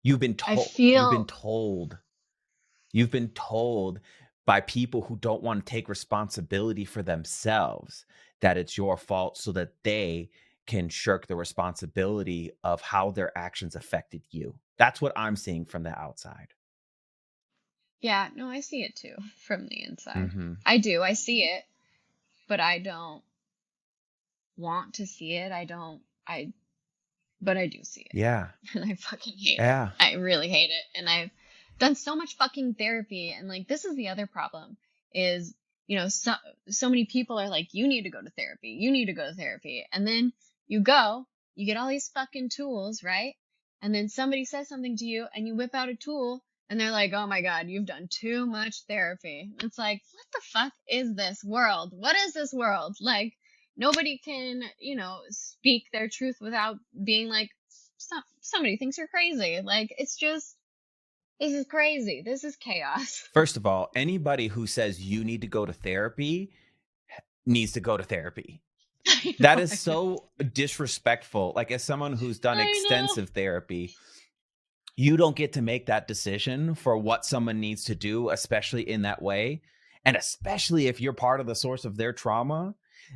You've been told by people who don't want to take responsibility for themselves that it's your fault so that they can shirk the responsibility of how their actions affected you. That's what I'm seeing from the outside. Yeah, no, I see it too from the inside. Mm-hmm. I do. I see it, but I don't want to see it. But I do see it. Yeah. And I fucking hate it. I really hate it. And I've done so much fucking therapy. And like, this is the other problem is, so many people are like, you need to go to therapy. You need to go to therapy. And then you get all these fucking tools, right? And then somebody says something to you and you whip out a tool and they're like, oh my God, you've done too much therapy. It's like, what the fuck is this world? What is this world? Like, nobody can, speak their truth without being like, somebody thinks you're crazy. Like, it's just, this is crazy. This is chaos. First of all, anybody who says you need to go to therapy needs to go to therapy. That is so disrespectful. Like, as someone who's done extensive therapy, you don't get to make that decision for what someone needs to do, especially in that way. And especially if you're part of the source of their trauma,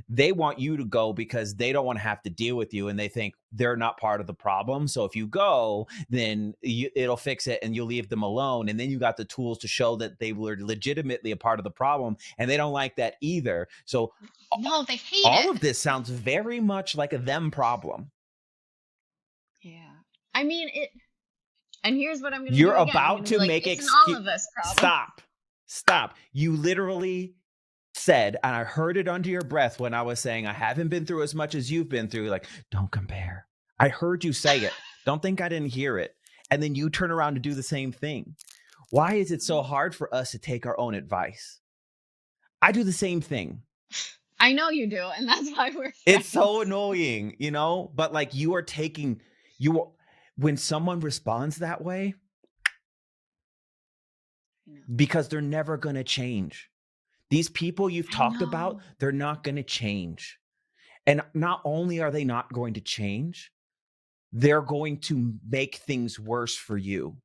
they want you to go because they don't want to have to deal with you and they think they're not part of the problem. So if you go, then it'll fix it and you'll leave them alone. And then you got the tools to show that they were legitimately a part of the problem, and they don't like that either. So no, they hate all of this sounds very much like a them problem. Yeah. I mean, and here's what I'm going to do. You're about to make all of us problem. Stop. You literally said, and I heard it under your breath when I was saying, I haven't been through as much as you've been through. Like, don't compare. I heard you say it. Don't think I didn't hear it. And then you turn around to do the same thing. Why is it so hard for us to take our own advice? I do the same thing. I know you do. And that's why we're friends. It's so annoying, but like when someone responds that way, because they're never going to change. These people you've talked about, they're not going to change. And not only are they not going to change, they're going to make things worse for you.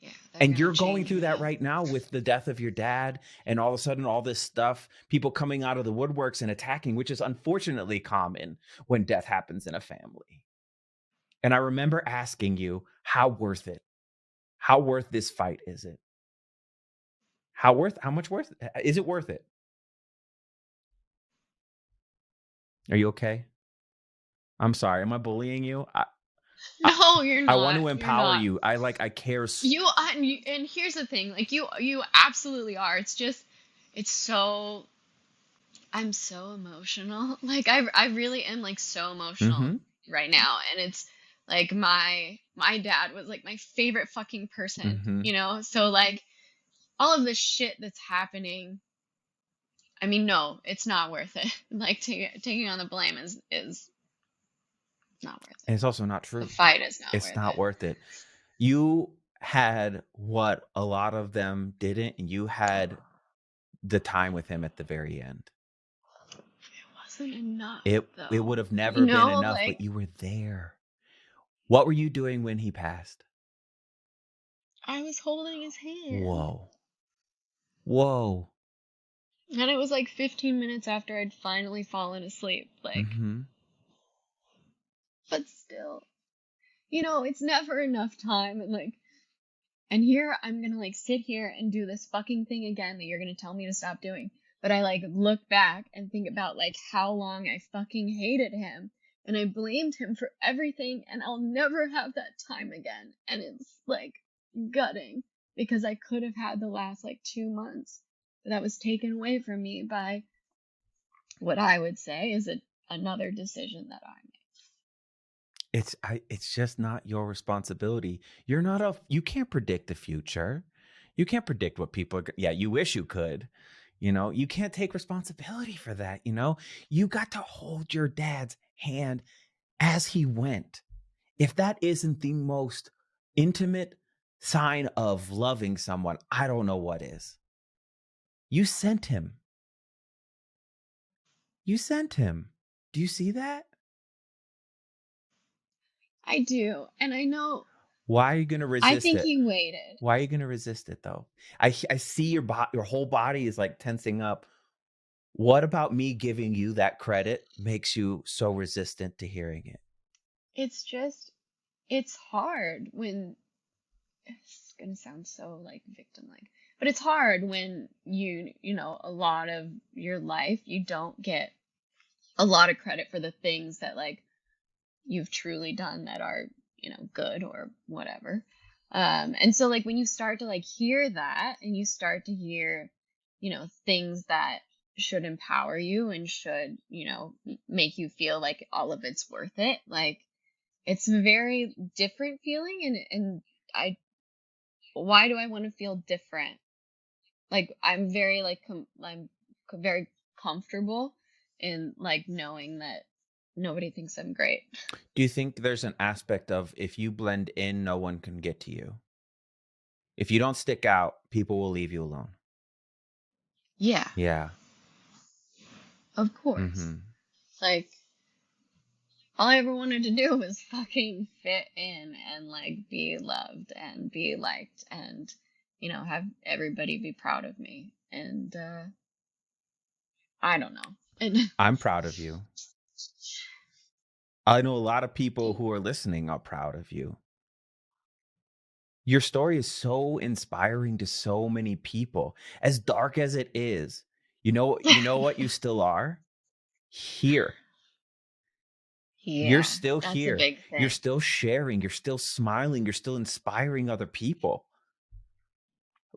Yeah, and you're going through that right now with the death of your dad, and all of a sudden all this stuff, people coming out of the woodworks and attacking, which is unfortunately common when death happens in a family. And I remember asking you, how worth this fight is it? How much worth is it worth it? Are you okay? I'm sorry. Am I bullying you? No, you're not. I want to empower you. I care. And here's the thing, like you absolutely are. It's just, I'm so emotional. Like I really am like so emotional right now. And it's like my dad was like my favorite fucking person, So like all of the shit that's happening, I mean, no, it's not worth it. Like taking on the blame is not worth it. And it's also not true. The fight is not It's not worth it. You had what a lot of them didn't, and you had the time with him at the very end. It wasn't enough It though. would have You never been know, enough, like but you were there. What were you doing when he passed? I was holding his hand. Whoa. Whoa. And it was like 15 minutes after I'd finally fallen asleep. Like, Mm-hmm. but still, you know, it's never enough time. And like, and here I'm gonna like sit here and do this fucking thing again that you're gonna tell me to stop doing. But I like look back and think about like how long I fucking hated him. And I blamed him for everything. And I'll never have that time again. And it's like gutting because I could have had the last like 2 months. But that was taken away from me by what I would say is another decision that I It's just not your responsibility. You can't predict the future. You can't predict what yeah, you wish you could. You can't take responsibility for that, You got to hold your dad's hand as he went. If that isn't the most intimate sign of loving someone, I don't know what is. You sent him. You sent him. Do you see that? I do. And I know, Why are you going to I resist think it? he waited. Why are you going to resist it though? I see your whole body is like tensing up. What about me giving you that credit makes you so resistant to hearing it? It's just, it's hard when, it's gonna sound so like victim like, but it's hard when you know, a lot of your life, you don't get a lot of credit for the things that like you've truly done that are, you know, good or whatever. And so like when you start to like hear that and you start to hear, you know, things that should empower you and should, you know, make you feel like all of it's worth it, like it's a very different feeling. And I, why do I want to feel different? Like I'm very like very comfortable in like knowing that nobody thinks I'm great. Do you think there's an aspect of if you blend in, no one can get to you? If you don't stick out, people will leave you alone. Yeah, Yeah. of course. Mm-hmm. Like all I ever wanted to do was fucking fit in and like be loved and be liked and, you know, have everybody be proud of me. And I don't know. And I'm proud of you. I know a lot of people thank who are listening are proud of you. Your story is so inspiring to so many people. As dark as it is, you know what you still are? Here. You're yeah, still that's a here. big You're thing. still sharing. You're still smiling. You're still inspiring other people.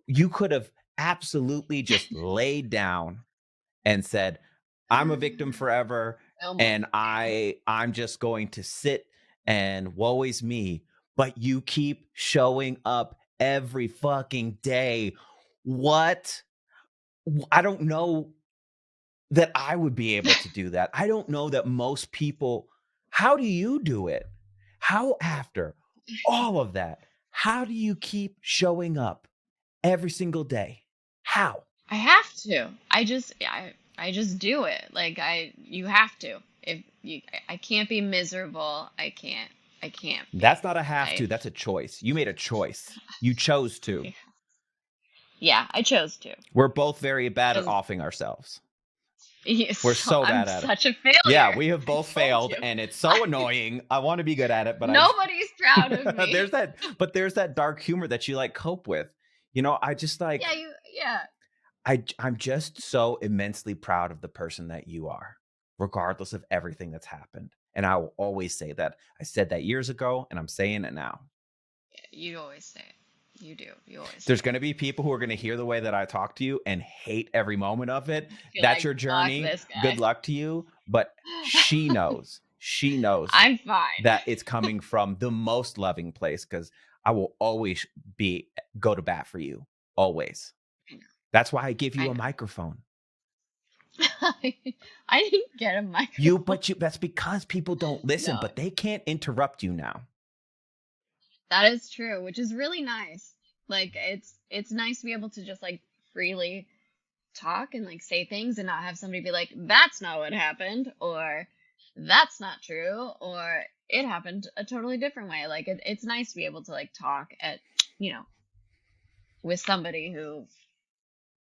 You could have absolutely just laid down and said, I'm a victim forever No more. and I'm just going to sit and woe is me. But you keep showing up every fucking day. What? I don't know that I would be able to do that. I don't know that most people. How do you do it? How, after all of that, how do you keep showing up every single day? How? I have to. I just do it. Like you have to. If you I can't be miserable. I can't That's be. not a have I to. That's a choice. You made a choice. You chose to. yeah, I chose to. We're both very bad at Cuz offing ourselves. We're yes, so I'm bad at it. such a Yeah, failure. we have I both told failed you. and it's I, so annoying. I want to be good at it, but nobody's proud of me. there's that dark humor that you like cope with. I just Yeah, like yeah. I'm just so immensely proud of the person that you are, regardless of everything that's happened. And I will always say that. I said that years ago and I'm saying it now. You always say it. You do. You always say There's it. going to be people who are going to hear the way that I talk to you and hate every moment of it. Feel That's like your fuck journey. this Good guy. luck to you. But she knows. She knows I'm fine. that it's coming from the most loving place because I will always go to bat for you. Always. I know. That's why I give I you a know. microphone. I didn't get a microphone. That's because people don't listen, No, but they can't interrupt you now. that is true, which is really nice. Like it's nice to be able to just like freely talk and like say things and not have somebody be like, that's not what happened, or that's not true, or it happened a totally different way. Like it's nice to be able to like talk at, you know, with somebody who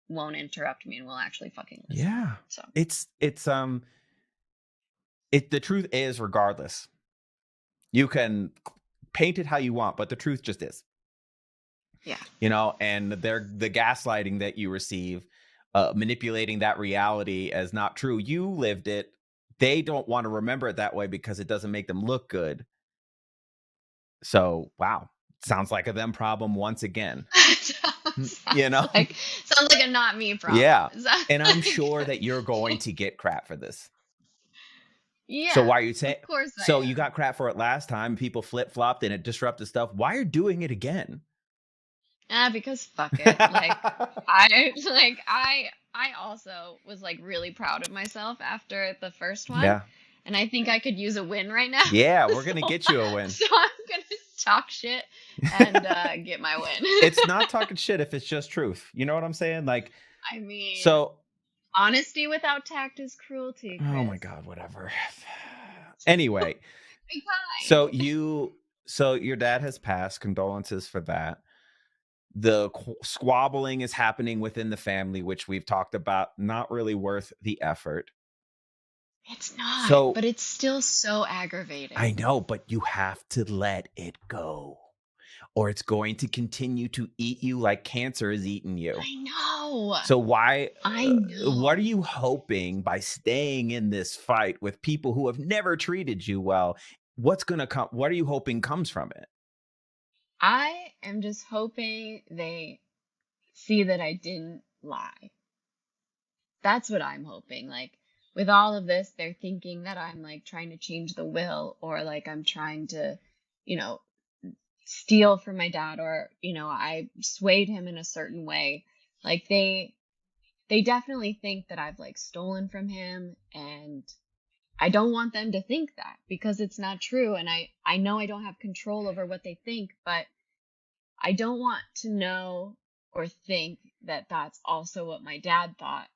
won't interrupt me and will actually fucking listen. Yeah. So the truth is, regardless, you can paint it how you want, but the truth just is. yeah. You know, and the gaslighting that you receive, manipulating that reality as not true. You lived it. They don't want to remember it that way because it doesn't make them look good. So, wow. Sounds like a them problem once again. You know? Sounds like a not me problem. Yeah. And I'm sure that you're going to get crap for this. Yeah. So why are you saying? Of course So you got crap for it last time. People flip flopped and it disrupted stuff. Why are you doing it again? Because fuck it. Like I also was like really proud of myself after the first one. Yeah. And I think I could use a win right now. Yeah, we're gonna get you a win. So I'm gonna talk shit and get my win. It's not talking shit if it's just truth. You know what I'm saying? Like, I mean, so honesty without tact is cruelty, Chris. Oh my God, whatever. Anyway, so your dad has passed. Condolences for that. The squabbling is happening within the family, which we've talked about. Not really worth the effort. It's not, but it's still so aggravating. I know, but you have to let it go, or it's going to continue to eat you like cancer is eating you. I know. So what are you hoping by staying in this fight with people who have never treated you well? What's going to come? What are you hoping comes from it? I am just hoping they see that I didn't lie. That's what I'm hoping. Like, with all of this, they're thinking that I'm like trying to change the will, or like I'm trying to, you know, steal from my dad, or, you know, I swayed him in a certain way. Like they definitely think that I've like stolen from him, and I don't want them to think that, because it's not true. And I know I don't have control over what they think, but I don't want to know or think that that's also what my dad thought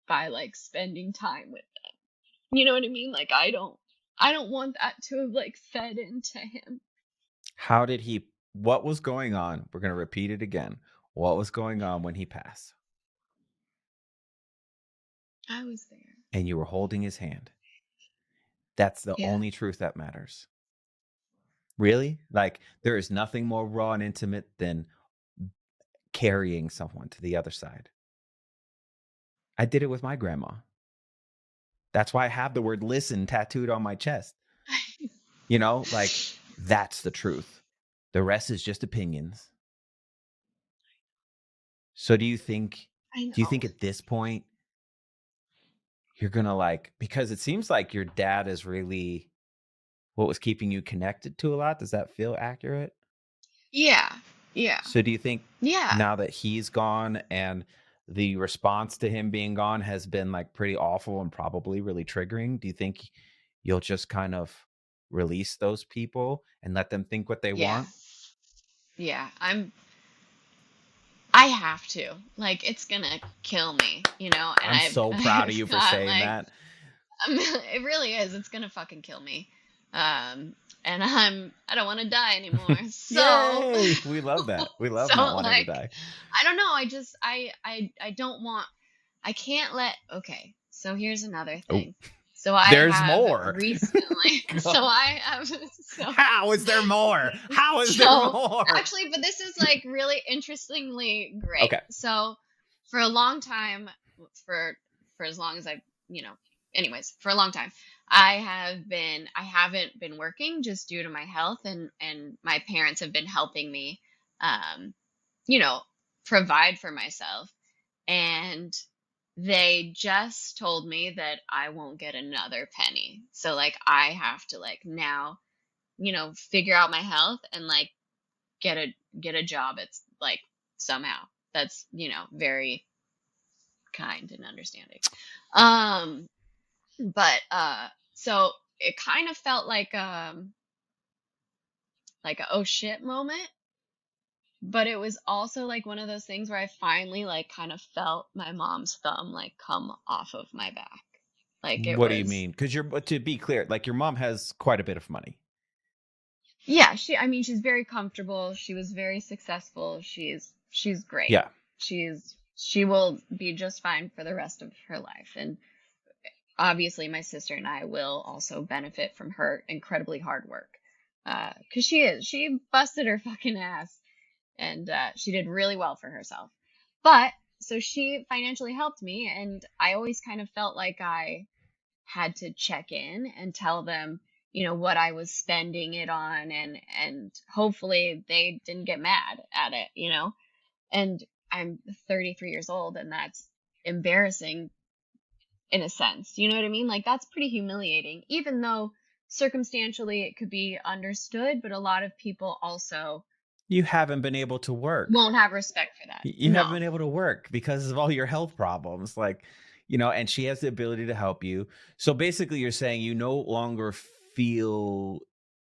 by like spending time with them. You know what I mean? Like I don't want that to have like fed into him. What was going on? We're going to repeat it again. What was going on when he passed? I was there. And you were holding his hand. That's the only truth that matters. Really? Like, there is nothing more raw and intimate than carrying someone to the other side. I did it with my grandma. That's why I have the word listen tattooed on my chest. You know, like, that's the truth. The rest is just opinions. So do you think at this point you're going to like, because it seems like your dad is really what was keeping you connected to a lot? Does that feel accurate? Yeah. Yeah. So do you think now that he's gone and the response to him being gone has been like pretty awful and probably really triggering, do you think you'll just kind of release those people and let them think what they want? Yeah. I have to. Like, it's gonna kill me, you know? And I'm so proud of you for saying that. It really is. It's gonna fucking kill me. And I don't want to die anymore. So Yay! We love that. We love not wanting to die. I don't know. I don't want. I can't let. Okay. So here's another thing. So there's more recently. How is there more? How is there more? Actually, but this is like really interestingly great. Okay. So for a long time, for as long as I've, anyways, for a long time, I haven't been working just due to my health, and my parents have been helping me, provide for myself. And they just told me that I won't get another penny. So like I have to like now, figure out my health and like get a job. It's like somehow that's, very kind and understanding. But so it kind of felt like a oh shit moment. but it was also like one of those things where I finally like kind of felt my mom's thumb like come off of my back. Like it What do you was, mean? Because but to be clear, like your mom has quite a bit of money. yeah, I mean, she's very comfortable. She was very successful. She's great. Yeah. She will be just fine for the rest of her life. And obviously my sister and I will also benefit from her incredibly hard work. 'Cause she busted her fucking ass, and she did really well for herself. But so she financially helped me, and I always kind of felt like I had to check in and tell them, what I was spending it on, and hopefully they didn't get mad at it. And I'm 33 years old, and that's embarrassing in a sense. You know what I mean? Like that's pretty humiliating, even though circumstantially it could be understood, but a lot of people also You haven't been able to work. won't have respect for that. You haven't No. been able to work because of all your health problems. Like, and she has the ability to help you. So basically, you're saying you no longer feel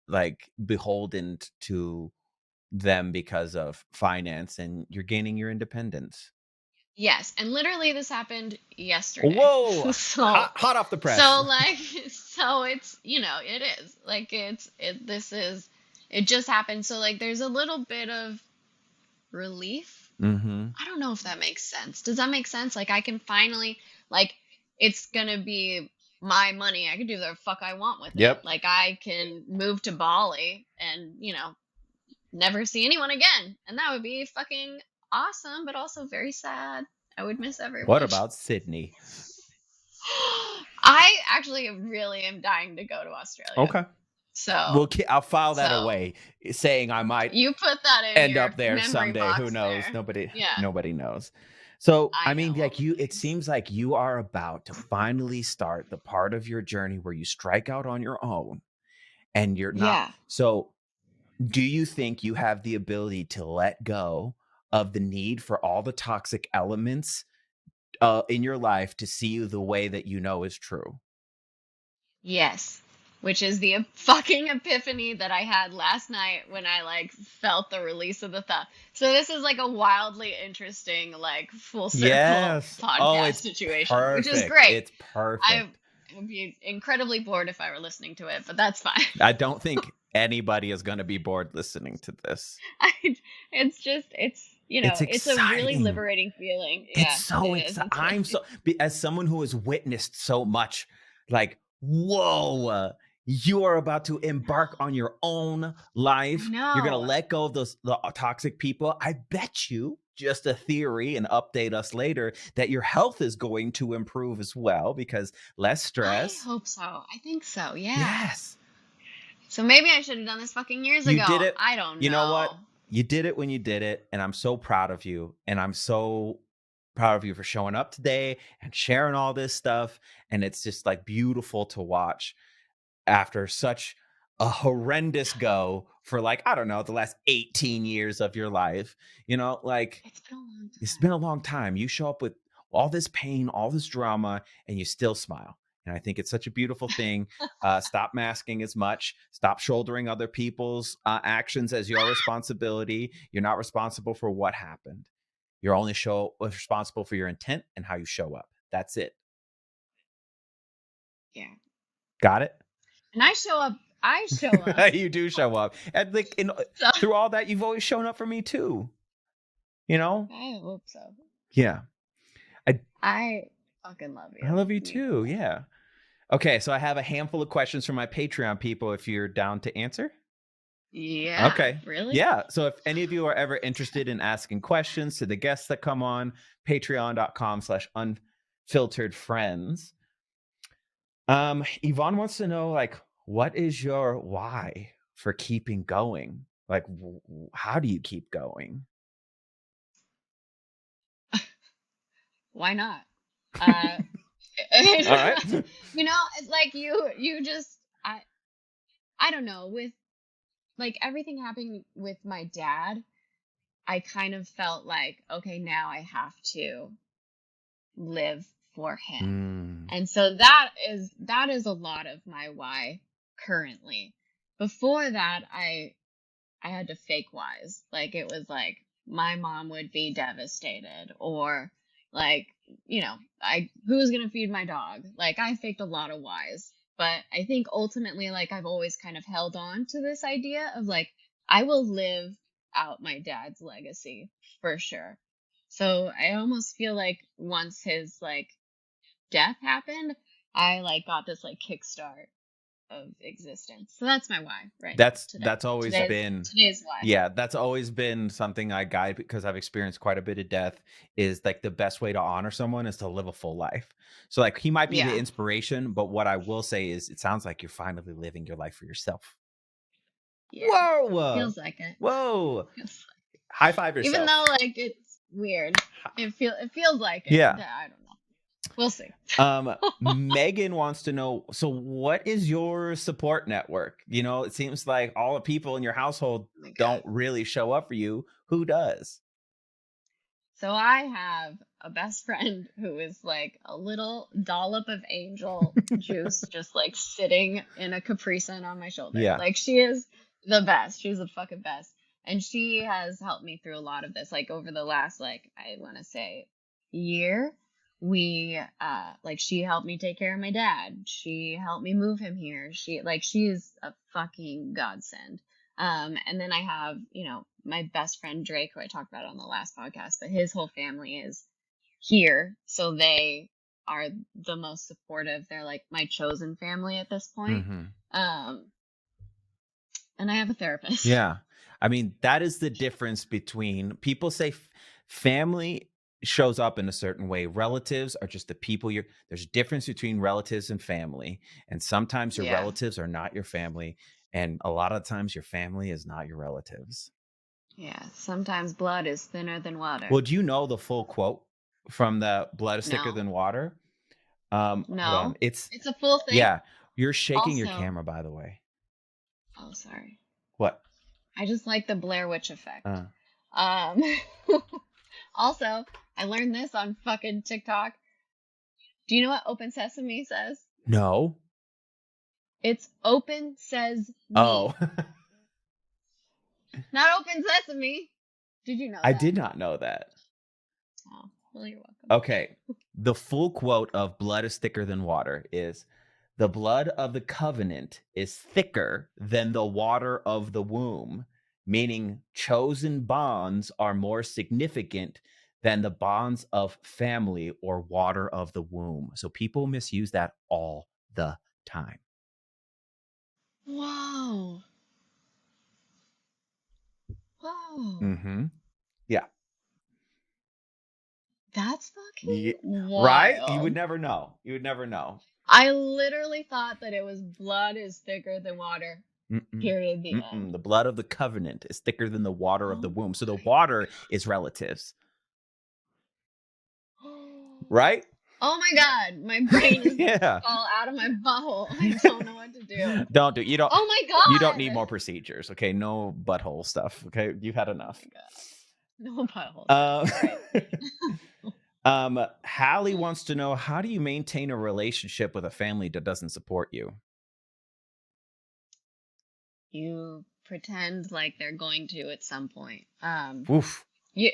like beholden to them because of finance and you're gaining your independence. Yes, and literally this happened yesterday. Whoa, So hot off the press. so like so it's, it is. Like it just happened. So like there's a little bit of relief. Mm-hmm. I don't know if that makes sense. Does that make sense? Like I can finally, like, it's gonna be my money. I can do the fuck I want with it. Yep. Like I can move to Bali and, never see anyone again. And that would be fucking awesome, but also very sad. I would miss everyone. What about Sydney? I actually really am dying to go to Australia. Okay. So I'll file that away, saying I might you put that in end your up there memory someday. box Who knows? there. Nobody knows. So I I mean, know. like it seems like you are about to finally start the part of your journey where you strike out on your own, and you're not. Yeah. So, do you think you have the ability to let go of the need for all the toxic elements in your life to see you the way that you know is true? Yes. Which is the fucking epiphany that I had last night when I like felt the release of the thought. So this is like a wildly interesting, like full circle podcast situation, perfect. which is great. It's perfect. I would be incredibly bored if I were listening to it, but that's fine. I don't think anybody is going to be bored listening to this. It's a really liberating feeling. It's so exciting. As someone who has witnessed so much, like, whoa, you are about to embark on your own life. No. You're going to let go of the toxic people. I bet you, just a theory, and update us later, that your health is going to improve as well because less stress. I hope so. I think so. Yeah. Yes. So maybe I should have done this fucking years ago. You did it. I don't know. You know what? You did it when you did it, and I'm so proud of you. And I'm so proud of you for showing up today and sharing all this stuff. And it's just like beautiful to watch after such a horrendous go for like, I don't know, the last 18 years of your life. Like it's been a long time. It's been a long time. You show up with all this pain, all this drama, and you still smile. And I think it's such a beautiful thing. Stop masking as much. Stop shouldering other people's actions as your responsibility. You're not responsible for what happened. You're only responsible for your intent and how you show up. That's it. Yeah. Got it? And I show up. You do show up. And like through all that, you've always shown up for me too. I hope so. Yeah. I fucking love you. I love you too. Yeah. Okay, so I have a handful of questions from my Patreon people if you're down to answer. Yeah. Okay. Really? Yeah. So if any of you are ever interested in asking questions to the guests that come on, patreon.com/unfilteredfriends. Yvonne wants to know, like, what is your why for keeping going? Like, how do you keep going? Why not? All right. It's like you just, I don't know, with like everything happening with my dad, I kind of felt like, okay, now I have to live for him. And so that is a lot of my why currently. Before that, I had to fake wise. Like it was like my mom would be devastated, or like, who's gonna feed my dog? Like I faked a lot of whys. But I think ultimately, like I've always kind of held on to this idea of like I will live out my dad's legacy for sure. So I almost feel like once his like death happened, I like got this like kickstart of existence. So that's my why right now today. That's always been Today's why. Yeah, that's always been something I guide because I've experienced quite a bit of death. Is like the best way to honor someone is to live a full life. So like he might be the Yeah. inspiration, but what I will say is it sounds like you're finally living your life for yourself. Yeah. Whoa. Feels like it. Whoa. Feels like High five yourself. Even though like it's weird. It feels like it. Yeah. I don't know. We'll see. Megan wants to know, so what is your support network? You know, it seems like all the people in your household don't really show up for you. Who does? So I have a best friend who is like a little dollop of angel juice just like sitting in a Capri Sun on my shoulder. Yeah. Like she is the best. She's the fucking best. And she has helped me through a lot of this. Like over the last, like, I want to say year, she helped me take care of my dad. She helped me move him here. She's a fucking godsend. And then I have, my best friend Drake, who I talked about on the last podcast, but his whole family is here. So they are the most supportive. They're like my chosen family at this point. Mm-hmm. And I have a therapist. Yeah. I mean, that is the difference between people say family shows up in a certain way. Relatives are just the people there's a difference between relatives and family. And sometimes your relatives are not your family. And a lot of times your family is not your relatives. Yeah. Sometimes blood is thinner than water. Well, do you know the full quote from the blood is thicker than water? No. Hold on. It's a full thing. Yeah. You're shaking your camera, by the way. Oh, sorry. What? I just like the Blair Witch effect. Also, I learned this on fucking TikTok. Do you know what Open Sesame says? No. It's Open Says Me. Oh. Not Open Sesame. Did you know that? I did not know that. Oh, well, you're welcome. Okay. The full quote of blood is thicker than water is, the blood of the covenant is thicker than the water of the womb, meaning chosen bonds are more significant than the bonds of family or water of the womb. So people misuse that all the time. Whoa. Mm-hmm. Yeah. That's fucking wild. Right? You would never know. You would never know. I literally thought that it was blood is thicker than water. Period. The end. The blood of the covenant is thicker than the water of the womb. So the water is relatives. Right? Oh my God. My brain is going to fall out of my butthole. I don't know what to do. Don't do. You don't. Oh my God. You don't need more procedures. Okay. No butthole stuff. Okay. You've had enough. No butthole stuff. Hallie wants to know, how do you maintain a relationship with a family that doesn't support you? You pretend like they're going to at some point. Oof. You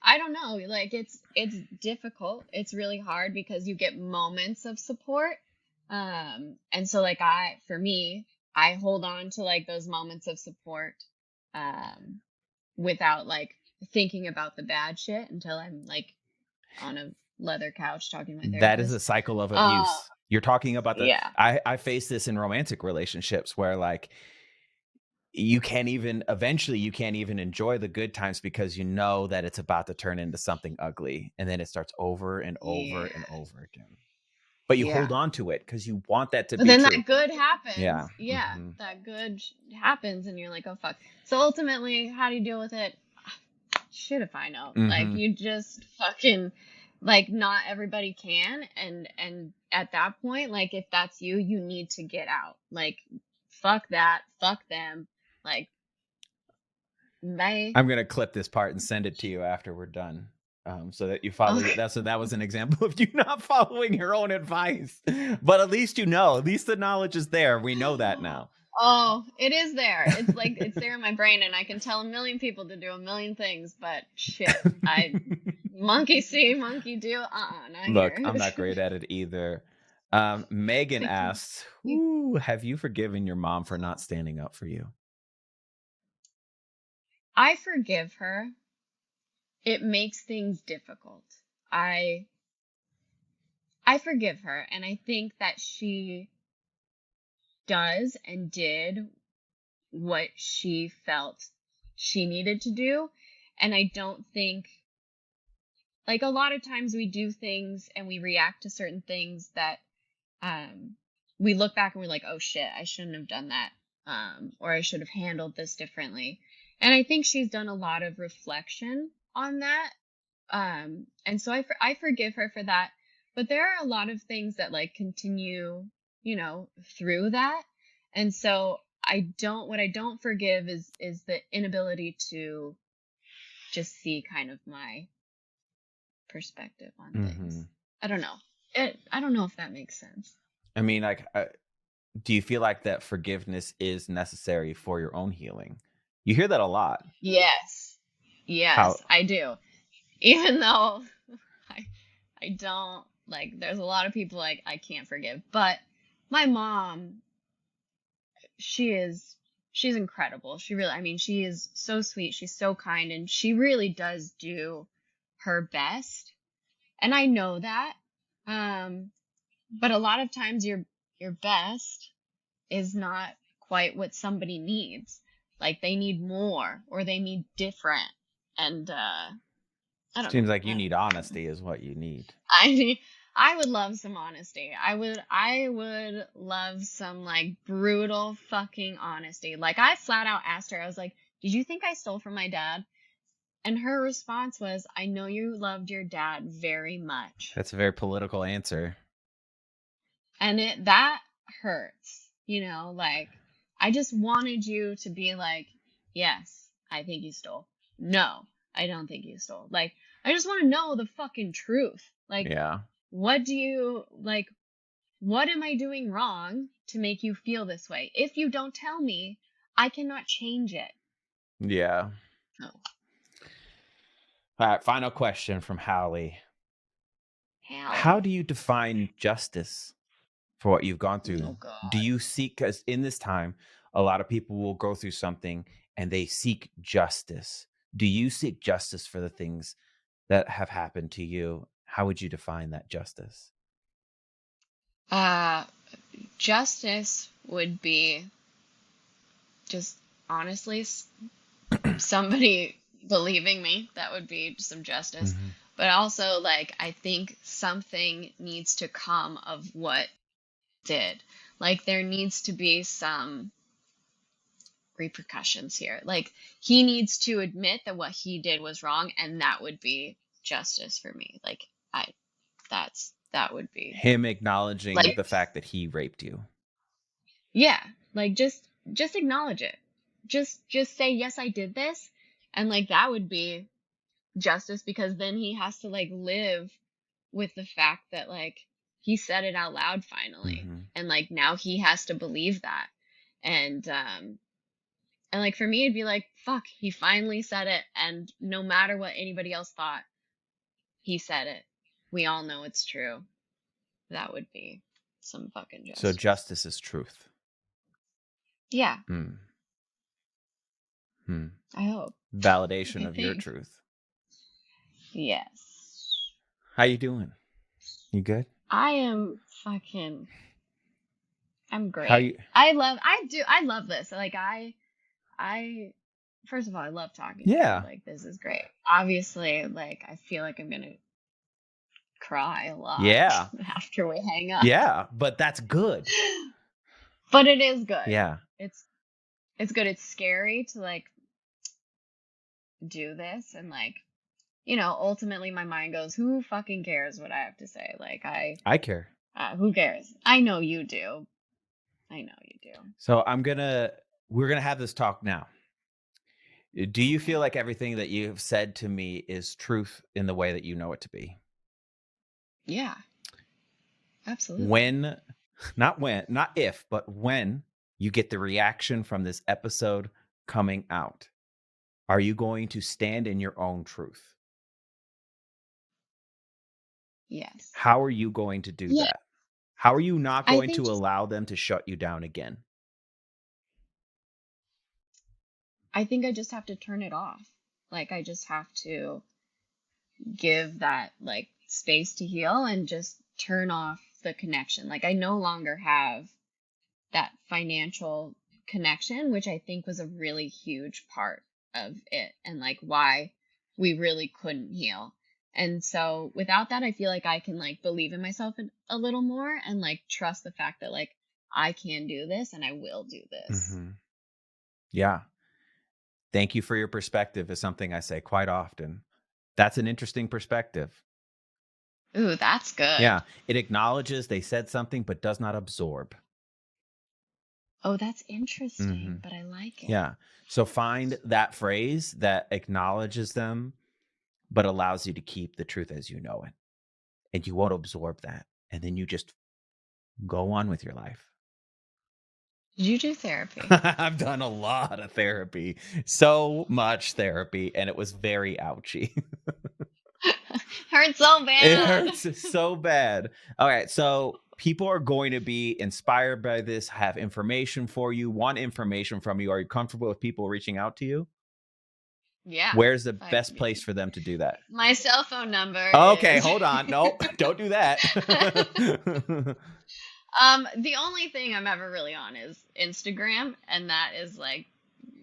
I don't know, like it's difficult. It's really hard because you get moments of support. And so like I hold on to like those moments of support without like thinking about the bad shit until I'm like on a leather couch talking to my therapist. That is a cycle of abuse. You're talking about I face this in romantic relationships where like you can't even enjoy the good times because you know that it's about to turn into something ugly, and then it starts over and over and over again. But you hold on to it because you want that to be true. Then that good happens. Yeah. That good happens, and you're like, oh fuck. So ultimately, how do you deal with it? Shit if I know. Like you just fucking like not everybody can, and at that point, like if that's you need to get out. Like fuck that, fuck them. Like, bye. I'm gonna clip this part and send it to you after we're done, so that you follow. That was an example of you not following your own advice. But at least you know. At least the knowledge is there. We know that now. Oh, it is there. It's like it's there in my brain, and I can tell a million people to do a million things, but shit, I monkey see, monkey do. Not Look, here. I'm not great at it either. Megan Like asks, "Ooh, have you forgiven your mom for not standing up for you?" I forgive her. It makes things difficult. I I forgive her, and I think that she does and did what she felt she needed to do. And I don't think, like, a lot of times we do things and we react to certain things that um, we look back and we're like, oh shit, I shouldn't have done that. Or I should have handled this differently. And I think she's done a lot of reflection on that. And so I forgive her for that. But there are a lot of things that like continue, through that. And so what I don't forgive is the inability to just see kind of my perspective on things. I don't know. I don't know if that makes sense. I mean, like, do you feel like that forgiveness is necessary for your own healing? You hear that a lot. Yes. How? Yes, I do. Even though I I don't like there's a lot of people like I can't forgive, but my mom, she's incredible. She really, I mean, she is so sweet, she's so kind, and she really does do her best. And I know that. Um but a lot of times your best is not quite what somebody needs. Like they need more or they need different. And I don't know. Seems like you need honesty is what you need. I would love some honesty. I would love some like brutal fucking honesty. Like I flat out asked her, I was like, "Did you think I stole from my dad?" And her response was, "I know you loved your dad very much." That's a very political answer. And that hurts, like I just wanted you to be like, "Yes, I think you stole." "No, I don't think you stole." Like I just want to know the fucking truth. Like Yeah. what do you like what am I doing wrong to make you feel this way? If you don't tell me, I cannot change it. Yeah. Oh. All right. Final question from Hallie. Hell. How do you define justice for what you've gone through? Oh God. Do you seek, because in this time, a lot of people will go through something and they seek justice. Do you seek justice for the things that have happened to you? How would you define that justice? Justice would be just honestly somebody believing me. That would be some justice. Mm-hmm. But also, like, I think something needs to come of what did. Like, there needs to be some repercussions here. Like, he needs to admit that what he did was wrong, and that would be justice for me. Like, that would be Him acknowledging like, the fact that he raped you. yeah, like just acknowledge it. Just say, yes, I did this, and like that would be justice, because then he has to like live with the fact that like he said it out loud finally, Mm-hmm. and like now he has to believe that. And like for me it'd be like, fuck, he finally said it, and no matter what anybody else thought, he said it. We all know it's true. That would be some fucking justice. So justice is truth. Yeah. I hope. Validation of your truth. Yes. How you doing? You good? I am fucking. I'm great. How you? I love this. Like first of all, I love talking to you. Like this is great. Obviously, like I feel like I'm gonna cry a lot. Yeah. After we hang up. Yeah, but that's good. But it is good. Yeah. It's good. It's scary to like do this, and like, ultimately my mind goes, who fucking cares what I have to say? Like I care. Who cares? I know you do. So we're gonna have this talk now. Do you feel like everything that you've said to me is truth in the way that you know it to be? Yeah. Absolutely. Not if, but when you get the reaction from this episode coming out. Are you going to stand in your own truth? Yes. How are you going to do Yeah. that? How are you not I going think to just allow them to shut you down again? I think I just have to turn it off. Like I just have to give that like space to heal and just turn off the connection. Like I no longer have that financial connection, which I think was a really huge part of it and like why we really couldn't heal. And so without that, I feel like I can like believe in myself a little more and like trust the fact that like I can do this and I will do this. Mm-hmm. Yeah. Thank you for your perspective is something I say quite often. That's an interesting perspective. Ooh, that's good. Yeah. It acknowledges they said something, but does not absorb. Oh, that's interesting, but I like it. Yeah. So find that phrase that acknowledges them, but allows you to keep the truth as you know it. And you won't absorb that. And then you just go on with your life. Did you do therapy? I've done a lot of therapy, so much therapy, and it was very ouchy. Hurts so bad. It hurts so bad. All right, so people are going to be inspired by this, have information for you, want information from you. Are you comfortable with people reaching out to you? Yeah. Where's the best place for them to do that? My cell phone number Okay, is... hold on. No, don't do that. The only thing I'm ever really on is Instagram, and that is like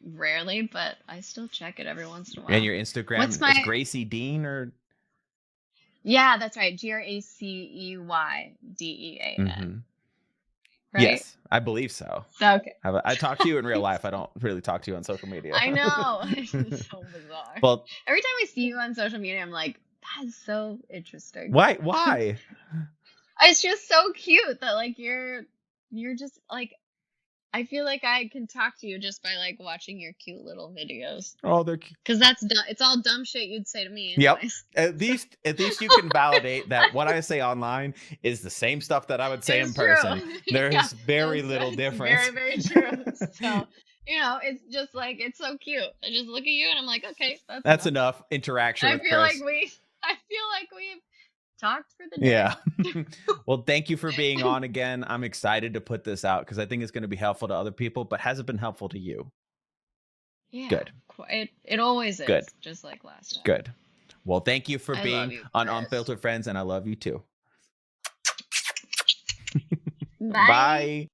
rarely, but I still check it every once in a while. And your Instagram is Gracie Dean or? Yeah, that's right. GraceyDean. Mm-hmm. Right? Yes, I believe so. Okay. I talk to you in real life. I don't really talk to you on social media. I know. It's so bizarre. Well, every time I see you on social media, I'm like, that is so interesting. Why? It's just so cute that like you're just like, I feel like I can talk to you just by like watching your cute little videos. Oh, they're cute. Because that's it's all dumb shit you'd say to me. Anyways. Yep. At least you can validate that what I say online is the same stuff that I would say in person. There's very little difference. Very, very true. So, it's just like, it's so cute. I just look at you and I'm like, okay, that's enough interaction with Chris. I feel like we've talked for the day. Yeah. Well, thank you for being on again. I'm excited to put this out because I think it's going to be helpful to other people, but has it been helpful to you? Yeah. Good. It always is. Good. Just like last time. Good. Well, thank you for being on Unfiltered Friends, and I love you too. Bye. Bye.